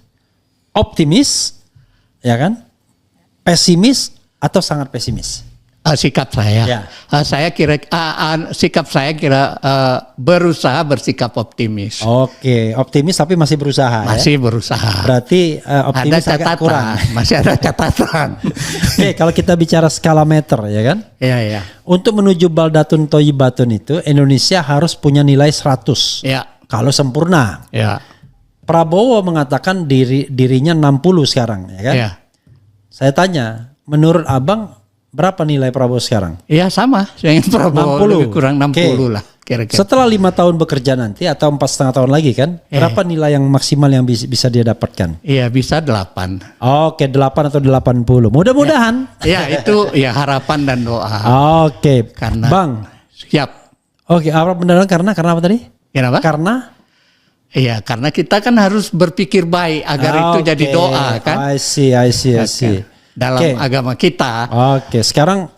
ya kan? Pesimis atau sangat pesimis? Sikap saya, sikap saya kira berusaha bersikap optimis. Oke, optimis tapi masih berusaha. Masih berusaha. Berarti optimis ada catatan, agak kurang. Masih ada catatan. Oke, kalau kita bicara skala meter, ya kan? Iya. Untuk menuju Baldatun Toyibatun itu Indonesia harus punya nilai 100. Iya. Kalau sempurna. Iya. Prabowo mengatakan dirinya 60 sekarang, ya kan? Iya. Saya tanya, menurut Abang berapa nilai Prabowo sekarang? Iya sama, saya ingin Prabowo 60. lebih kurang 60 lah kira-kira. Setelah 5 tahun bekerja nanti atau 4,5 tahun lagi kan, berapa nilai yang maksimal yang bisa dia dapatkan? Iya bisa 8. Oke, 8 atau 80. Mudah-mudahan. Ya itu ya harapan dan doa. Oke, Karena Bang. Siap. Oke, apa beneran karena apa tadi? Kenapa? Karena karena kita kan harus berpikir baik agar itu jadi doa kan. I see. Dalam agama kita. Oke, sekarang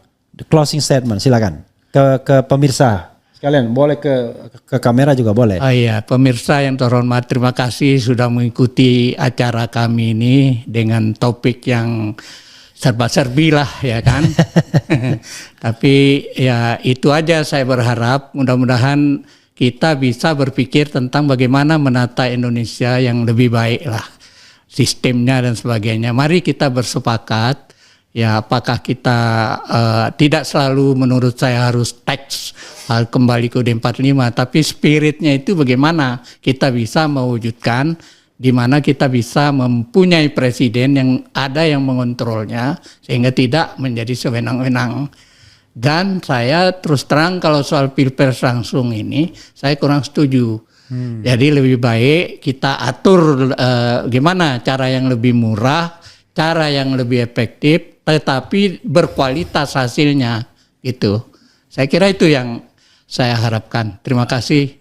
closing statement silakan ke pemirsa sekalian, boleh ke kamera juga boleh. Oh iya, pemirsa yang terhormat, terima kasih sudah mengikuti acara kami ini dengan topik yang serba-serbi lah ya kan. Tapi ya itu aja, saya berharap mudah-mudahan kita bisa berpikir tentang bagaimana menata Indonesia yang lebih baik lah. Sistemnya dan sebagainya. Mari kita bersepakat ya, apakah kita tidak selalu menurut saya harus teks kembali ke UUD 45, tapi spiritnya itu bagaimana kita bisa mewujudkan di mana kita bisa mempunyai presiden yang ada yang mengontrolnya sehingga tidak menjadi sewenang-wenang. Dan saya terus terang kalau soal pilpres langsung ini saya kurang setuju. Jadi lebih baik kita atur gimana cara yang lebih murah, cara yang lebih efektif, tetapi berkualitas hasilnya gitu. Saya kira itu yang saya harapkan. Terima kasih.